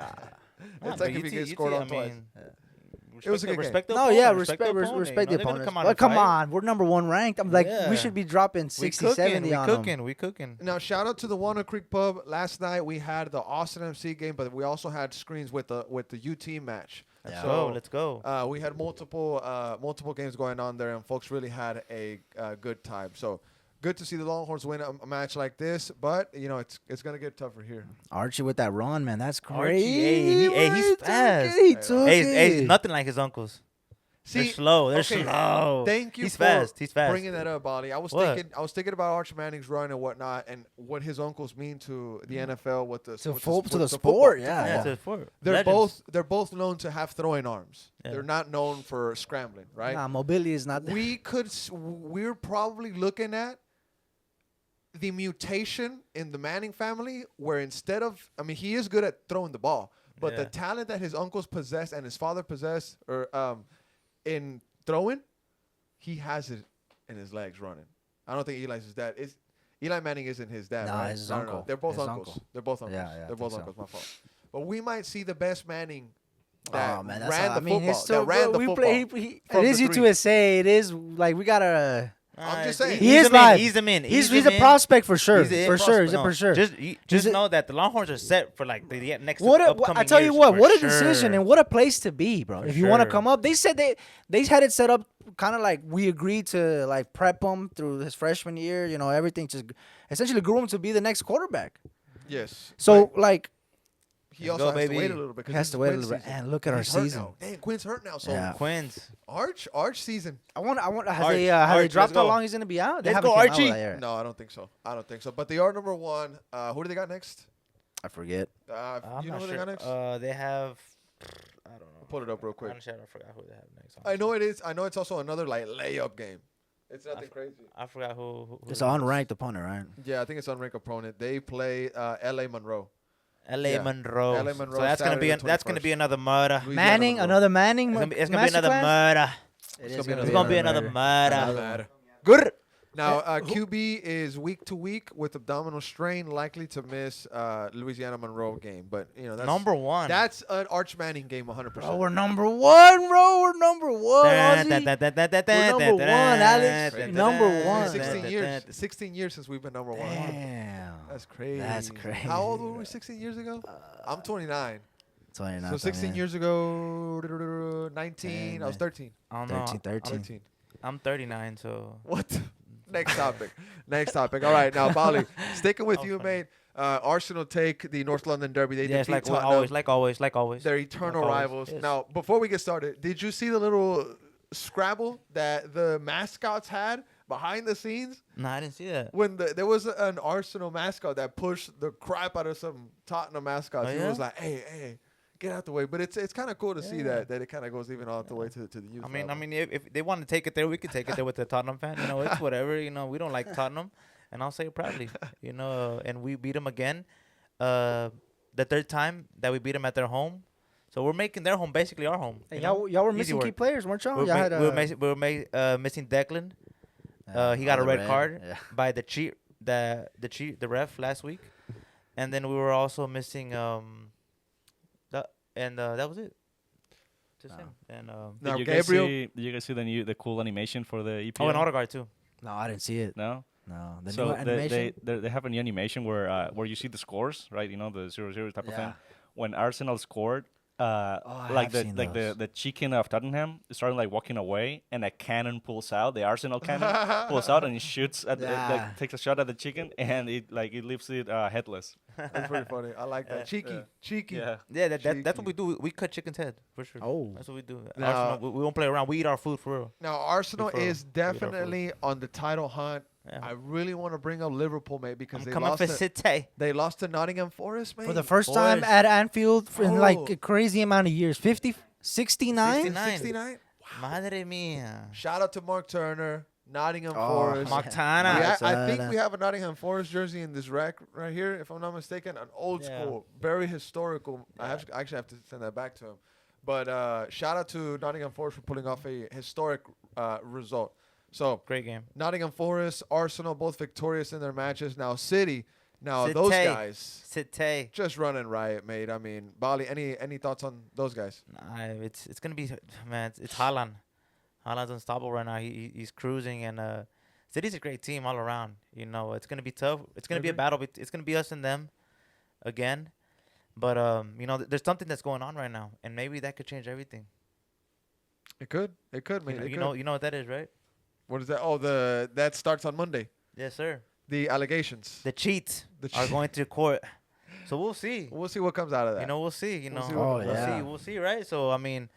It's like if you get scored on twice. We're It was a good game. respect the No, opponent. yeah, respect the opponent. respect you the know, they're gonna opponent. come out But and come fight. on, we're number 1 ranked. I'm like, Yeah. we should be dropping We 60, cooking. 70 We on them. cooking. We cooking. Now, shout out to the Walnut Creek Pub. Last night we had the Austin MC game, but we also had screens with the UT match. Yeah. So let's go. We had multiple games going on there, and folks really had a good time. So good to see the Longhorns win a match like this, but you know it's gonna get tougher here. Archie with that run, man. That's Archie, crazy. hey, bro. he's He took fast. it. He took Hey, it. nothing like his uncles. They're slow. They're okay, slow. Thank you He's for fast. He's fast. bringing that up, Ollie. I was What? thinking about Archie Manning's run and whatnot, and what his uncles mean to the NFL with the To with the with sport, football. yeah. Yeah, to four. They're Legends. both known to have throwing arms. Yeah. They're not known for scrambling, right? Nah, mobility is not there. We're probably looking at the mutation in the Manning family, where instead of, I mean, he is good at throwing the ball, but the Yeah. talent that his uncles possess and his father possess, or in throwing, he has it in his legs running. I don't think Eli's his dad. Eli Manning isn't his dad, Nah, right? his No. uncle. They're both His uncles. uncle. They're both uncles. Yeah, I They're think both so. uncles. My fault. But we might see the best Manning that Oh man, that's ran how, the I mean, football. it's still, that ran bro, the we football. play. from It is the you three. to say. It is like we gotta. I'm just saying. He is him in, live. Ease him in. He's ease a him in. prospect for sure. He's a For sure, he's a prospect. for sure. Just a- know that the Longhorns are set for like the next What upcoming I tell you years what, for what a sure. decision and what a place to be, bro. For If you want to sure. come up, they said they had it set up kind of like we agreed to like prep him through his freshman year. You know, everything just essentially grew him to be the next quarterback. Yes. So But like he Let's also go, has to wait baby. a little bit. 'cause he has this to is wait a Quinn's little bit. season. And look at our He's hurt season. now. Dang, Quinn's hurt now. So Yeah. Quins. Arch season. I want. Has Arch, they Arch, dropped let's how go. long he's gonna be out? They Let's haven't go, came out Archie. with that yet. No, I don't think so. But they are number one. Who do they got next? I forget. I'm You know not who they sure. got next? They have. I don't know. Pull it up real quick. Honestly, I forgot who they have next. I know it is. I know it's also another like layup game. It's nothing crazy. I forgot who It's it an is. unranked opponent, right? Yeah, I think it's unranked opponent. They play LA Monroe. LA Yeah. Monroe. LA Monroe, So that's gonna be Saturday the that's gonna be 21st. another murder. Louisiana Manning, Monroe. another Manning. It's gonna be another masterclass? murder. It It's is gonna It's gonna be another another murder. Good. Now, QB is week to week with abdominal strain, likely to miss Louisiana Monroe game. But you know, that's Number one. That's an Arch Manning game, 100%. Bro, we're number one, bro. We're number one. Aussie. We're number one, Alex. Number one. 16 years. 16 years since we've been number one. Damn. That's crazy. That's crazy. How old were we 16 years ago? I'm 29. 29. So 16 years ago, 19. I was 13. I don't know. 13. 13. I'm 39, so What? Next topic. Next topic. All right, now Bali, sticking with you, mate. Arsenal take the North London Derby. They yes, defeat like Tottenham. always. Their eternal Like always, rivals. yes. Now, before we get started, did you see the little Scrabble that the mascots had behind the scenes? No, I didn't see that. When there was an Arsenal mascot that pushed the crap out of some Tottenham mascots. Oh, He yeah? was like, hey, get out the way. But it's kind of cool to see Yeah. that it kind of goes even out the way to the youth. I mean, level. if they want to take it there, we could take it there with the Tottenham fan. You know, it's whatever. You know, we don't like Tottenham, and I'll say it proudly. You know, and we beat them again, the third time that we beat them at their home. So we're making their home basically our home. Hey, you know? y'all were Easy missing key work. players, weren't y'all? We're, Y'all had, missing Declan. He got a red card by the ref last week, and then we were also missing that was it. Just him and now, Did you guys Gabriel. see? Did you guys see the cool animation for the EPL? oh, and Odegaard too. No, I didn't see it. No. No, the So new animation. they have a new animation where you see the scores, right? You know, the 0-0 type of Yeah. thing. When Arsenal scored, I like have seen those. the chicken of Tottenham started like walking away, and a cannon pulls out. The Arsenal cannon pulls out and it shoots at Yeah. takes a shot at the chicken, and it leaves it headless. That's pretty funny. I like that. Cheeky. Yeah. Yeah, that's what we do. We cut chicken's head for sure. Oh. That's what we do. Now- Arsenal, we won't play around. We eat our food for real. Now, Arsenal Before- is definitely on the title hunt. Yeah. I really want to bring up Liverpool, mate, because I'm they coming lost for to, City. they lost to Nottingham Forest, mate. For the first time Boys. at Anfield in Oh. like a crazy amount of years. 69? 69. 69. Madre mía. Shout out to Mark Turner, Nottingham Oh, Forest. Mark Montana. I think Montana. we have a Nottingham Forest jersey in this rack right here, if I'm not mistaken. An old Yeah. school, very historical. I actually have to send that back to him. But shout out to Nottingham Forest for pulling off a historic result. So Great game. Nottingham Forest, Arsenal, both victorious in their matches. Now City, Now Cite. those guys Cite. just running riot, mate. I mean, Bali, any thoughts on those guys? Nah, it's gonna be, man. It's Haaland. Haaland's unstoppable right now. He's cruising, and City's a great team all around. You know, it's gonna be tough. It's gonna be a battle. It's gonna be us and them again. But you know, there's something that's going on right now, and maybe that could change everything. It could, man. You know what that is, right? What is that? Oh, that starts on Monday. Yes, sir. The allegations. The cheats The are going to court, so we'll see. We'll see what comes out of that. You know, we'll see. You know, see we'll see, right? So I mean,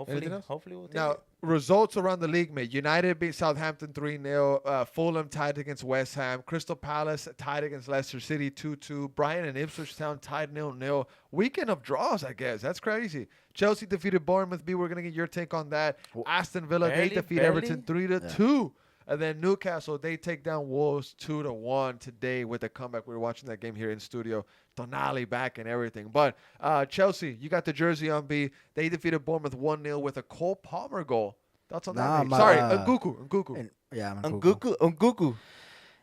Anything else? hopefully we'll take Now, it. results around the league, mate. United beat Southampton 3-0. Fulham tied against West Ham. Crystal Palace tied against Leicester City 2-2. Brighton and Ipswich Town tied 0-0. Weekend of draws, I guess. That's crazy. Chelsea defeated Bournemouth. B, we're going to get your take on that. Aston Villa, they defeat Everton 3-2. And then Newcastle, they take down Wolves 2-1 today with a comeback. We were watching that game here in studio. Tonali back and everything. But Chelsea, you got the jersey on, B. They defeated Bournemouth 1-0 with a Cole Palmer goal. Thoughts on that, mate? Sorry, Nkunku. Yeah, Nkunku.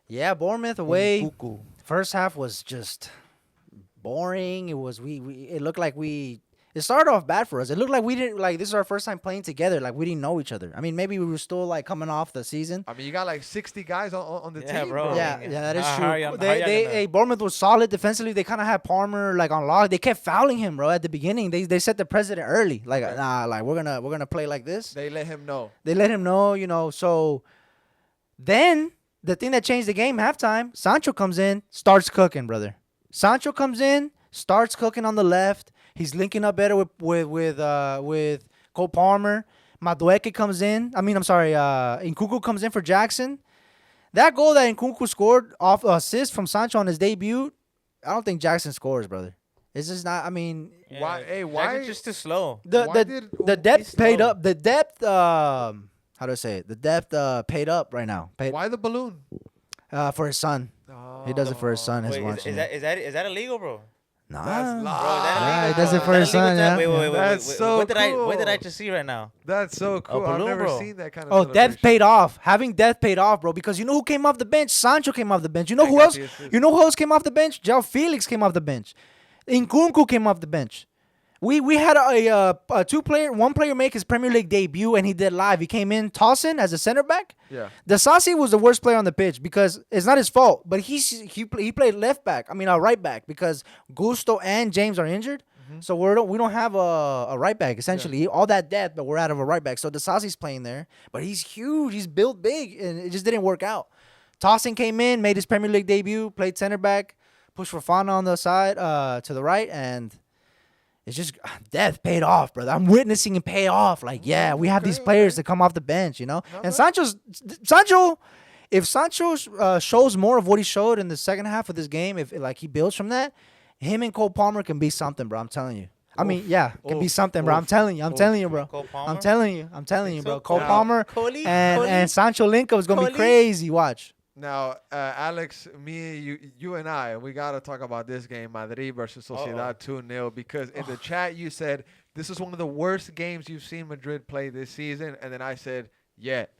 Yeah, Bournemouth away. First half was just boring. It was it looked like it started off bad for us. It looked like we didn't this is our first time playing together. Like we didn't know each other. I mean, maybe we were still like coming off the season. I mean, you got like 60 guys on the team, bro. Yeah, that is How true. y'all Bournemouth was solid defensively. They kind of had Palmer like on lock. They kept fouling him, bro. At the beginning, they set the precedent early. Like we're gonna play like this. They let him know. They let him know, you know. So then the thing that changed the game halftime, Sancho comes in, starts cooking, brother. Sancho comes in, starts cooking on the left. He's linking up better with Cole Palmer. Madueke comes in. Nkunku comes in for Jackson. That goal that Nkunku scored off assist from Sancho on his debut, I don't think Jackson scores, brother. It's just not. I mean, Why? Hey, why? Jackson's just too slow. the depth he's paid slow. up. The depth. How do I say it? The depth paid up right now. Why the balloon? For his son. He does it for his son. His Wait, watch. is that illegal, bro? Nah. That's Bro, is live. that Yeah, illegal? he does it for his son, yeah. Wait. That's so what cool. did I just see right now? That's so cool. I've balloon, never bro. seen that kind of. Oh, depth celebration. paid off. Having depth paid off, bro. Because you know who came off the bench? Sancho came off the bench. You know I who got else? the assist. You know who else came off the bench? João Felix came off the bench. Nkunku came off the bench. We had a one player make his Premier League debut, and he did live. He came in tossing as a center back. Yeah. Dasasi was the worst player on the pitch because it's not his fault, but he played left back. Right back because Gusto and James are injured. So we don't have a right back essentially. All that depth, but we're out of a right back. So Dasasi's playing there, but he's huge. He's built big, and it just didn't work out. Tossin came in, made his Premier League debut, played center back, pushed Fofana on the side to the right, and it's just death paid off, brother. I'm witnessing it pay off. Like, yeah, we have these players that come off the bench, you know. And Sancho, if Sancho shows more of what he showed in the second half of this game, if like he builds from that, him and Cole Palmer can be something, bro. I'm telling you. I mean, yeah, can be something, bro. I'm telling you, bro. Cole Palmer? I'm telling you, bro. So Cole cool. Palmer Coley? and Sancho link-up is gonna be crazy. Watch. Now, Alex, me, you and I, we got to talk about this game, Madrid versus Sociedad 2-0, because in the chat you said this is one of the worst games you've seen Madrid play this season, and then I said, yet.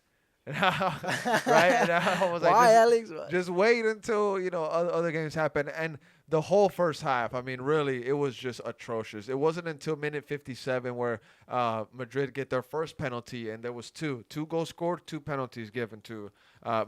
And right? And I was like, Why, Alex? just wait until, other games happen. And the whole first half, I mean, really, it was just atrocious. It wasn't until minute 57 where Madrid get their first penalty, and there was two goals scored, 2 penalties given to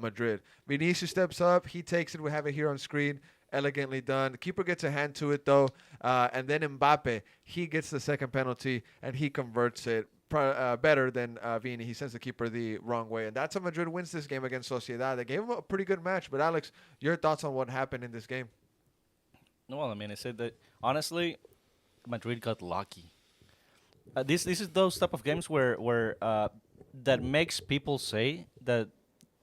Madrid. Vinicius steps up. He takes it. We have it here on screen. Elegantly done. The keeper gets a hand to it, though. And then Mbappe, he gets the second penalty, and he converts it better than Vini. He sends the keeper the wrong way. And that's how Madrid wins this game against Sociedad. They gave him a pretty good match. But, Alex, your thoughts on what happened in this game? Well, I mean, I said that, honestly, Madrid got lucky. This is those type of games where that makes people say that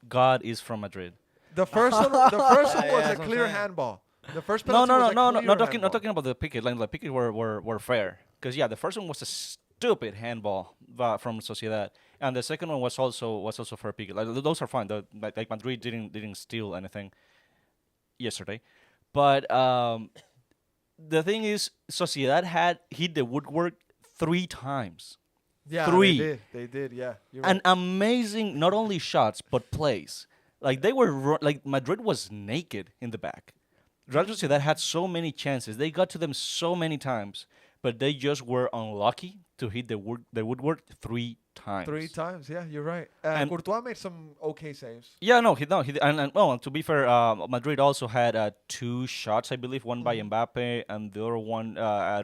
God is from Madrid. The first one was that's a what I'm clear saying. handball. The first No, penalty was a clear not handball. talking about the Piqué. Like Piqué were fair. Because, the first one was a stupid handball from Sociedad. And the second one was also for Piqué. Like, those are fine. Like Madrid didn't steal anything yesterday. But the thing is, Sociedad had hit the woodwork 3 times. Yeah, 3. They did. Yeah. You're And right. amazing, not only shots, but plays. Like they were like Madrid was naked in the back. Real Sociedad had so many chances. They got to them so many times, but they just were unlucky to hit the woodwork 3 times. 3 times, yeah, you're right. And- Courtois made some okay saves. Yeah, no, and well, to be fair, Madrid also had 2 shots, I believe, one by Mbappe and the other one,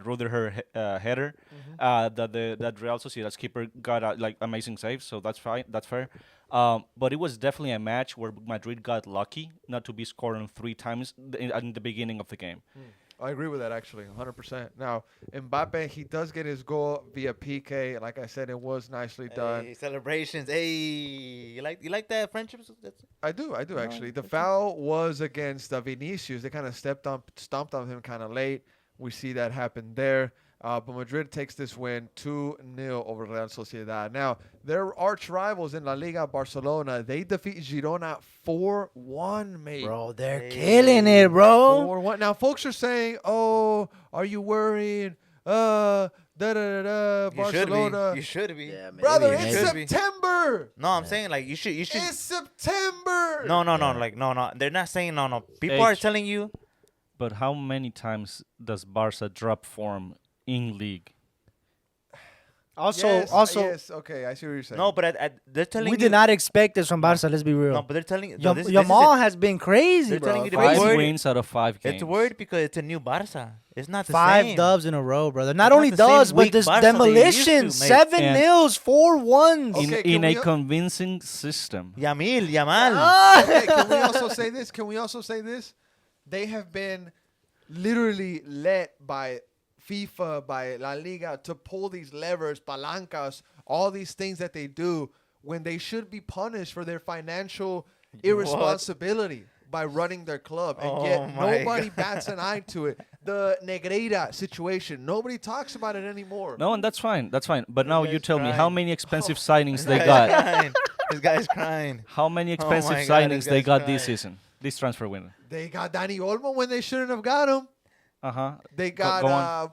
Rudiger header, that Real Sociedad's keeper got like amazing saves, so that's fine, that's fair. But it was definitely a match where Madrid got lucky not to be scored on 3 times in the beginning of the game. I agree with that, actually, 100%. Now, Mbappe, he does get his goal via PK. Like I said, it was nicely done. Hey, celebrations. Hey, you like that friendship? I do, actually. The foul was against Vinicius. They kind of stomped on him kind of late. We see that happen there. But Madrid takes this win 2-0 over Real Sociedad. Now, their arch rivals in La Liga, Barcelona, they defeat Girona 4-1, mate. Bro, they're killing it, bro. 4-1. Now, folks are saying, "Oh, are you worried? Barcelona." You should be. Yeah, maybe, Brother, maybe. it's September. No, I'm saying like you should. It's September. No. Like no. They're not saying no. People are telling you. But how many times does Barca drop form in league? Also, yes. Okay, I see what you're saying. No, but they're telling we you. did not expect this from Barca. Let's be real. No, but they're telling you. No, this Yamal is has been crazy, They're bro. telling you to Crazy. 5 worried. wins out of 5 games. It's weird because it's a new Barca. It's not the 5 same. dubs in a row, brother. Not It's only not the same dubs, but weak this Barca they used to, demolition. mate. 7 And- nils, 4 ones. Okay, in can a we- convincing system. Yamal. Okay, can we also say this? They have been literally led by FIFA, by La Liga to pull these levers, palancas, all these things that they do when they should be punished for their financial irresponsibility by running their club. And Oh yet my nobody bats an eye to it. The Negreira situation, nobody talks about it anymore. No, and that's fine. That's fine. But now you guy's tell me how crying. many expensive signings they This got. guy's crying. This guy's crying. How many expensive my God, signings this they guy's got this crying. season? This transfer window. They got Dani Olmo when they shouldn't have got him. They got Go on.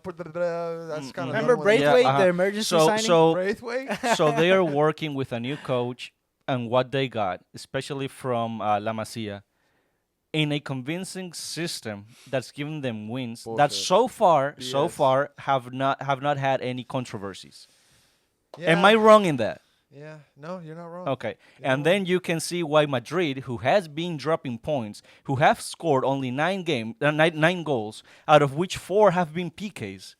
that's kind of Remember Yeah, Braithwaite, uh-huh. the emergency So signing? so Braithwaite. so they are working with a new coach, and what they got, especially from La Masia, in a convincing system that's given them wins that Bullshit. so far BS. have not had any controversies. Yeah. Am I wrong in that? Yeah, no, you're not wrong. Okay, and then you can see why Madrid, who has been dropping points, who have scored only 9 goals, out of which 4 have been PKs.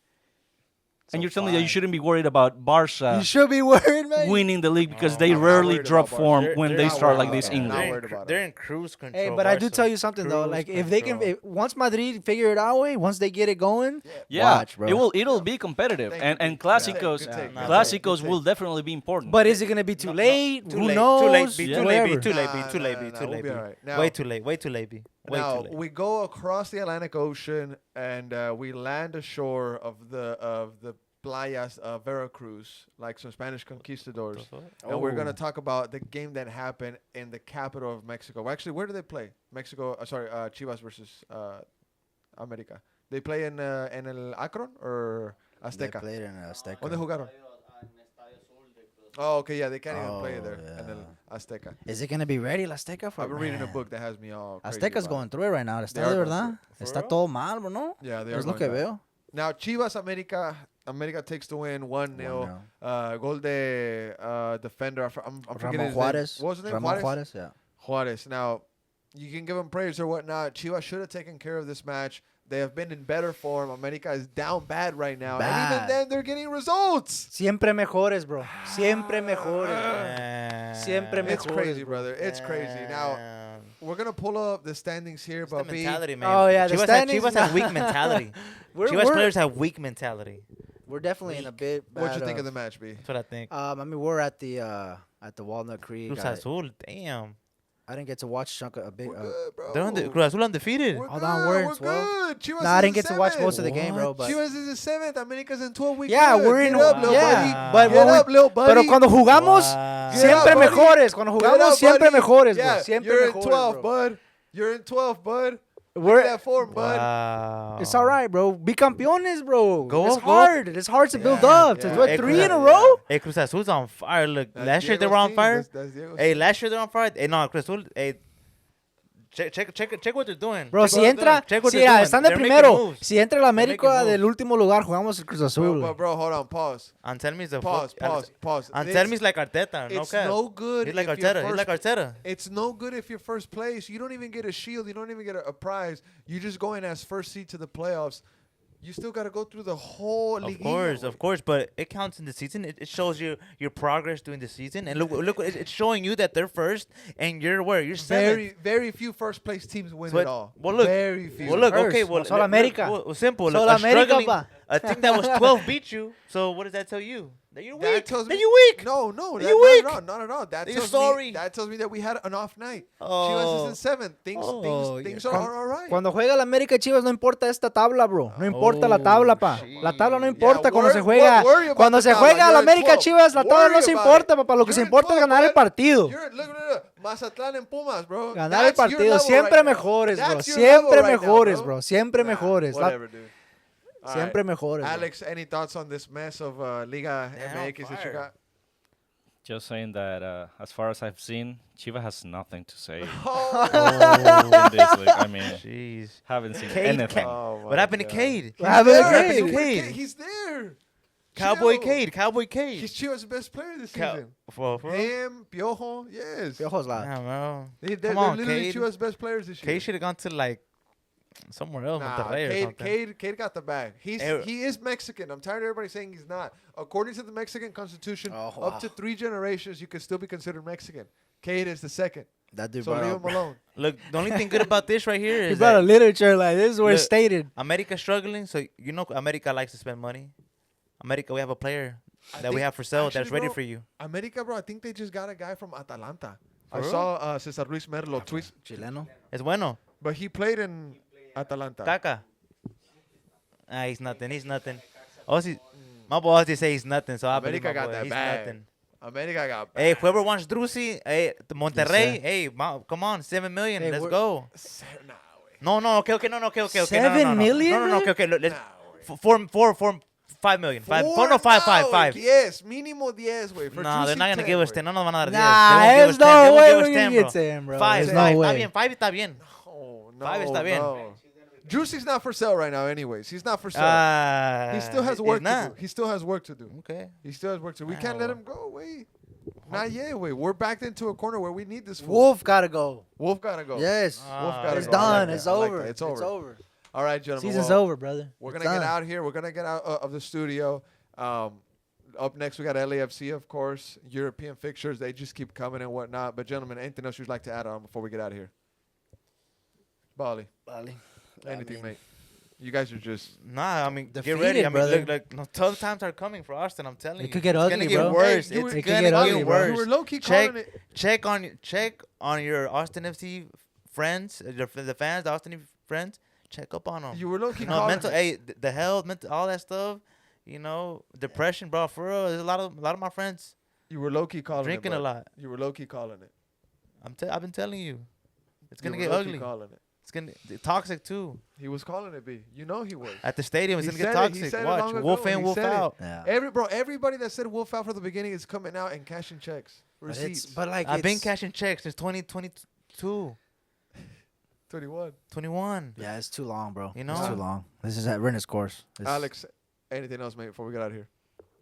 And you're telling me that you shouldn't be worried about Barca You should be worried, man. winning the league because they I'm not rarely worried drop about form Barca. when They're they not start worried like this about in it. Not league. worried about They're in cruise control. Hey, but I do Barca. tell you something though. Cruise Like if they can, control. once Madrid figure it out, once they get it going, Yeah, watch, bro. it'll be competitive, Thank and you. and Good take, clásicos good take. clásicos Good will take. definitely be important. But is it gonna be too late? Too Who late. knows? Too late. Be Yeah. too late. Whatever. Be too late. Be Nah, too late. nah, Be nah, too we'll late. be Be all right. Now- way too late. Way too late. Be way Now too late. we go across the Atlantic Ocean and we land ashore of the playas of Veracruz, like some Spanish conquistadors. And we're gonna talk about the game that happened in the capital of Mexico. Well, actually, where do they play? Mexico. Chivas versus America. They play in El Akron or They Azteca. played in Azteca. ¿Dónde jugaron? Oh, okay, yeah, they can't even play there in El Azteca. Is it gonna be ready, La Azteca? I've been reading a book that has me all crazy Azteca's about going it. through it right now. They Está are de going verdad. through Está todo mal, bro, ¿no? Yeah, they are Es lo going que bad. veo. Now, Chivas America takes the win 1-0. Gol de defender. I'm forgetting Ramon his Juarez. name. What was his name? Ramon Juarez, yeah. Juarez. Now, you can give him praise or whatnot. Chivas should have taken care of this match. They have been in better form. America is down bad right now. And even Bad. then, they're getting results. Siempre mejores, bro. Siempre mejores, bro. Siempre mejores. It's crazy, brother. It's crazy. Now, we're going to pull up the standings here, It's the but mentality, man. Oh, yeah, the standings- Chivas have weak mentality. We're, Chivas we're, players have weak mentality. we're definitely in a bit bad. what you think of the match, B? That's what I think. I mean, we're at the Walnut Creek. Cruz Azul, damn. I didn't get to watch chunk of a big. We're good, bro. They're Cruz Azul undefeated. We're Hold good. on, we're in We're 12. good. Chivas Nah, I is didn't in get to watch most of the 7th. game, bro. But Chivas is in 7th. America's in 12th. We yeah, good. we're in. Get up, little yeah, buddy. but Get when up, little buddy. Pero cuando jugamos, Wow. Get siempre up, buddy. mejores. Cuando Get jugamos, up, siempre buddy. mejores, Yeah, bro. Siempre you're mejores, in 12th, bro. bud. You're in 12th, bud. We're Get that form, bud. Wow. It's all right, bro. Be campeones, bro. Go it's up, go hard. It's hard to build Yeah, up. yeah. To do it Hey, 3 in a Cruz- row. Hey, Cruz Azul's on fire. Look, That's last year they Diego's were on team. fire. That's Diego's Hey, team. last year they were on fire. Hey, no, Cruz Azul. Hey, Check what they're doing. Bro, Check si what they're entra, doing. Check what si they're doing. están de They're making primero, moves. si entra el América making del moves. último lugar, jugamos el Cruz Azul. Bro, hold on, pause. Anselmi's a Pause. Anselmi's like Arteta. No It's cap. no good. He's like if you're Arteta. He's like first- Arteta. It's no good if you're first place. You don't even get a shield. You don't even get a prize. You just go in as first seed to the playoffs. You still got to go through the whole league. Of course, but it counts in the season. It shows you your progress during the season, and look, it's showing you that they're first, and you're where you're seventh. Very few first place teams win So it all. well, look, very few. Well, look, First. okay, well, Sol América. Simple. Sol a América, struggling, pa. a team that was 12 beat you. So what does that tell you? That you're That weak. tells That me- you're weak. No, That that, you weak. not at all. That You're tells sorry. me that tells me that we had an off night. Oh. Chivas is in seventh. Things yeah. are all right. Cuando juega el América Chivas no importa esta tabla, bro. No importa la tabla, pa. La tabla no importa cuando se juega. worry about Cuando the se tabla. juega el You're in América 12. Chivas, la tabla no Worry se about importa, it. papá. Lo que se You're in importa es 12, ganar el bud. partido. Look. Mazatlán and Pumas, bro. Ganar el That's your partido. level Siempre right now. mejores, bro. That's your level Siempre right now, mejores, bro. Siempre Nah, mejores. Whatever, dude. All Siempre right. mejores. bro. Alex, any thoughts on this mess of Liga Yeah, MX that you fire. got? Just saying that as far as I've seen, Chivas has nothing to say Oh, in this league. I mean, Jeez. haven't seen Cade, anything. What happened to Cade? What happened to There. Cade? Cade? He's there. Cowboy Chill. Cade. He's Chivas' best player this Cow- season. for real? Him, Piojo, yes. Piojos la. Yeah, bro. They're Come on, literally Cade. Chivas' best players this year. Cade should have gone to like somewhere else, Nah, Monterrey or something. Cade got the bag. He is Mexican. I'm tired of everybody saying he's not. According to the Mexican Constitution, Oh, up to 3 generations, you can still be considered Mexican. Cade is the second. That dude So leave brought him alone. Look, the only thing good about this right here He is brought a that literature like this is where it's Look, stated. America's struggling, so you know America likes to spend money. America, we have a player that we think- have for sale actually, that's ready bro, for you. America, bro, I think they just got a guy from Atalanta. I real? saw Cesar Luis Merlo tweet, Chileno. Es bueno. but he played in Atalanta. Caca. He's nothing. My boss just say he's nothing, so I believe America my got boy. that He's bag. nothing. America got Hey, whoever wants Driussi, hey, Monterrey, sir. hey, come on, 7 million, Hey, let's we're- go. Nah, güey. No, okay, okay. 7 million, No, okay, look, let's, Nah, güey. 5 million. Five, Four? no, five. Nah, güey, 10, mínimo 10, güey. for No, they're Driussi, not gonna 10, give us güey. 10. No nos van a dar 10. Nah, They won't give there's us 10. no They won't way give we're us gonna 10, get bro. 10, bro. Five, There's five, no está way. bien, 5 está bien. Oh, Five no, está bien. no. Driussi's not for sale right now anyways. He's not for sale. He still has he's work to not. do. He still has work to do. Okay. He still has work to do. We can't let well. him go. Wait. Not yet. Wait. We're backed into a corner where we need this fool. Wolf gotta go. Wolf gotta go. Yes. Wolf gotta It's go. I like done. that. It's I like over. that. It's over. It's over. All right, gentlemen. Season's well, over, brother. We're It's gonna get done. out here. We're gonna get out of the studio. Up next, we got LAFC, of course. European fixtures. They just keep coming and whatnot. But gentlemen, anything else you'd like to add on before we get out of here? Bali, Bali. anything, mate? You guys are just. Nah, I mean, Defeated, get ready. I mean, brother. look, like, no, tough times are coming for Austin. I'm telling you. It could get it's ugly, gonna get bro. worse. Hey, you It's were- It could gonna get get ugly, bro. You were worse. low key calling it. Check on your Austin FC friends, the fans, the Austin friends. Check up on them. You were low key You know, calling mental, it. hey, the health, mental, all that stuff. You know, depression, bro. For real, there's a lot of my friends You were low key calling drinking it. a bud. lot. You were low key calling it. I've been telling you, it's gonna You get were low-key ugly. calling it. It's gonna toxic too. He was calling it, B. You know he was. At the stadium, it's He gonna get said it. He toxic. said it Watch, long wolf ago. in, He wolf said it. out. Yeah. Everybody that said Wolf out from the beginning is coming out and cashing checks, But it's receipts. but like I've been it's- cashing checks since 2022, 21. 21. Yeah, it's too long, bro. You It's know? too long. This is at Renner's course. Alex, anything else, mate, before we get out of here?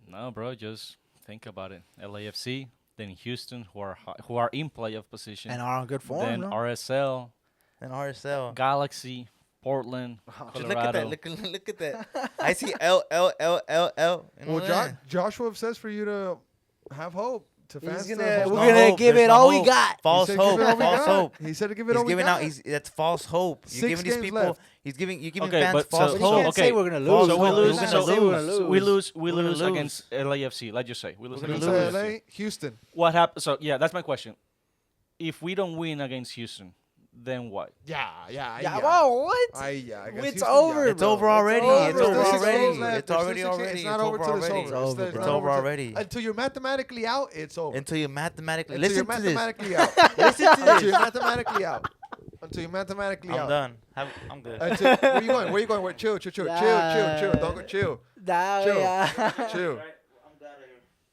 No, bro, just think about it. LAFC, then Houston, who are in playoff position, and are on good form. then no? RSL, And RSL. Galaxy, Portland, Just look at that. Colorado. Look at that. I see L. You know Well, that? Joshua says for you to have hope. To fans He's to gonna, hold we're no on. gonna hope. give There's it no all we hope. got. False He said, hope. give it all we False got. hope. He said to give it He's all we giving got. out. That's false hope. You're 6 giving these games people. left. You're giving Okay, fans but false so- You hope. can't okay. say we're gonna lose. False So we hope. lose. We're So gonna we lose. lose. We We're gonna lose lose. against LAFC. Let's just say we lose We're gonna against lose. LAFC. LA, Houston. What happens? So yeah, that's my question. If we don't win against Houston, then what? Yeah. Yeah, bro, what? I guess It's Houston, over, It's bro. over already. over. It's There's over still 6 already. games left. It's There's already still 6 already. It's not It's over over till it's already. over. It's over, It's bro. not It's over till- already. Until you're mathematically out, it's over. Until you're mathematically. Until you're Listen to this. mathematically out. Listen to Until this. you're mathematically out. Until you're mathematically I'm out. done. I'm good. Until, where you going? Where you going? Chill. Chill. Yeah. Don't go. Chill. Nah, Chill. yeah. Chill.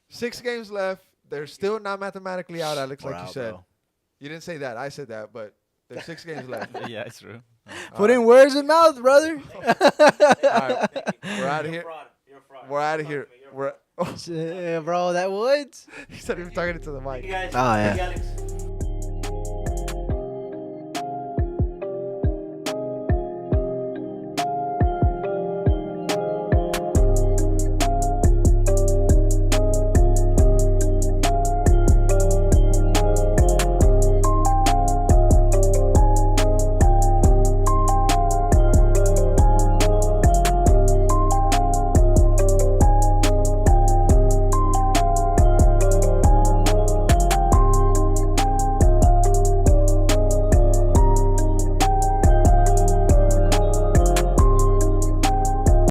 6 games left. They're still not mathematically out, Alex, We're like you out, said. bro. You didn't say that. I said that, but There's 6 games left. Yeah, it's true. Putting words in mouth, brother. We're out of here. We're out of here. We're. Yeah, bro, that would. He's not even talking into the mic. Hey guys. Oh, yeah. Hey, Alex.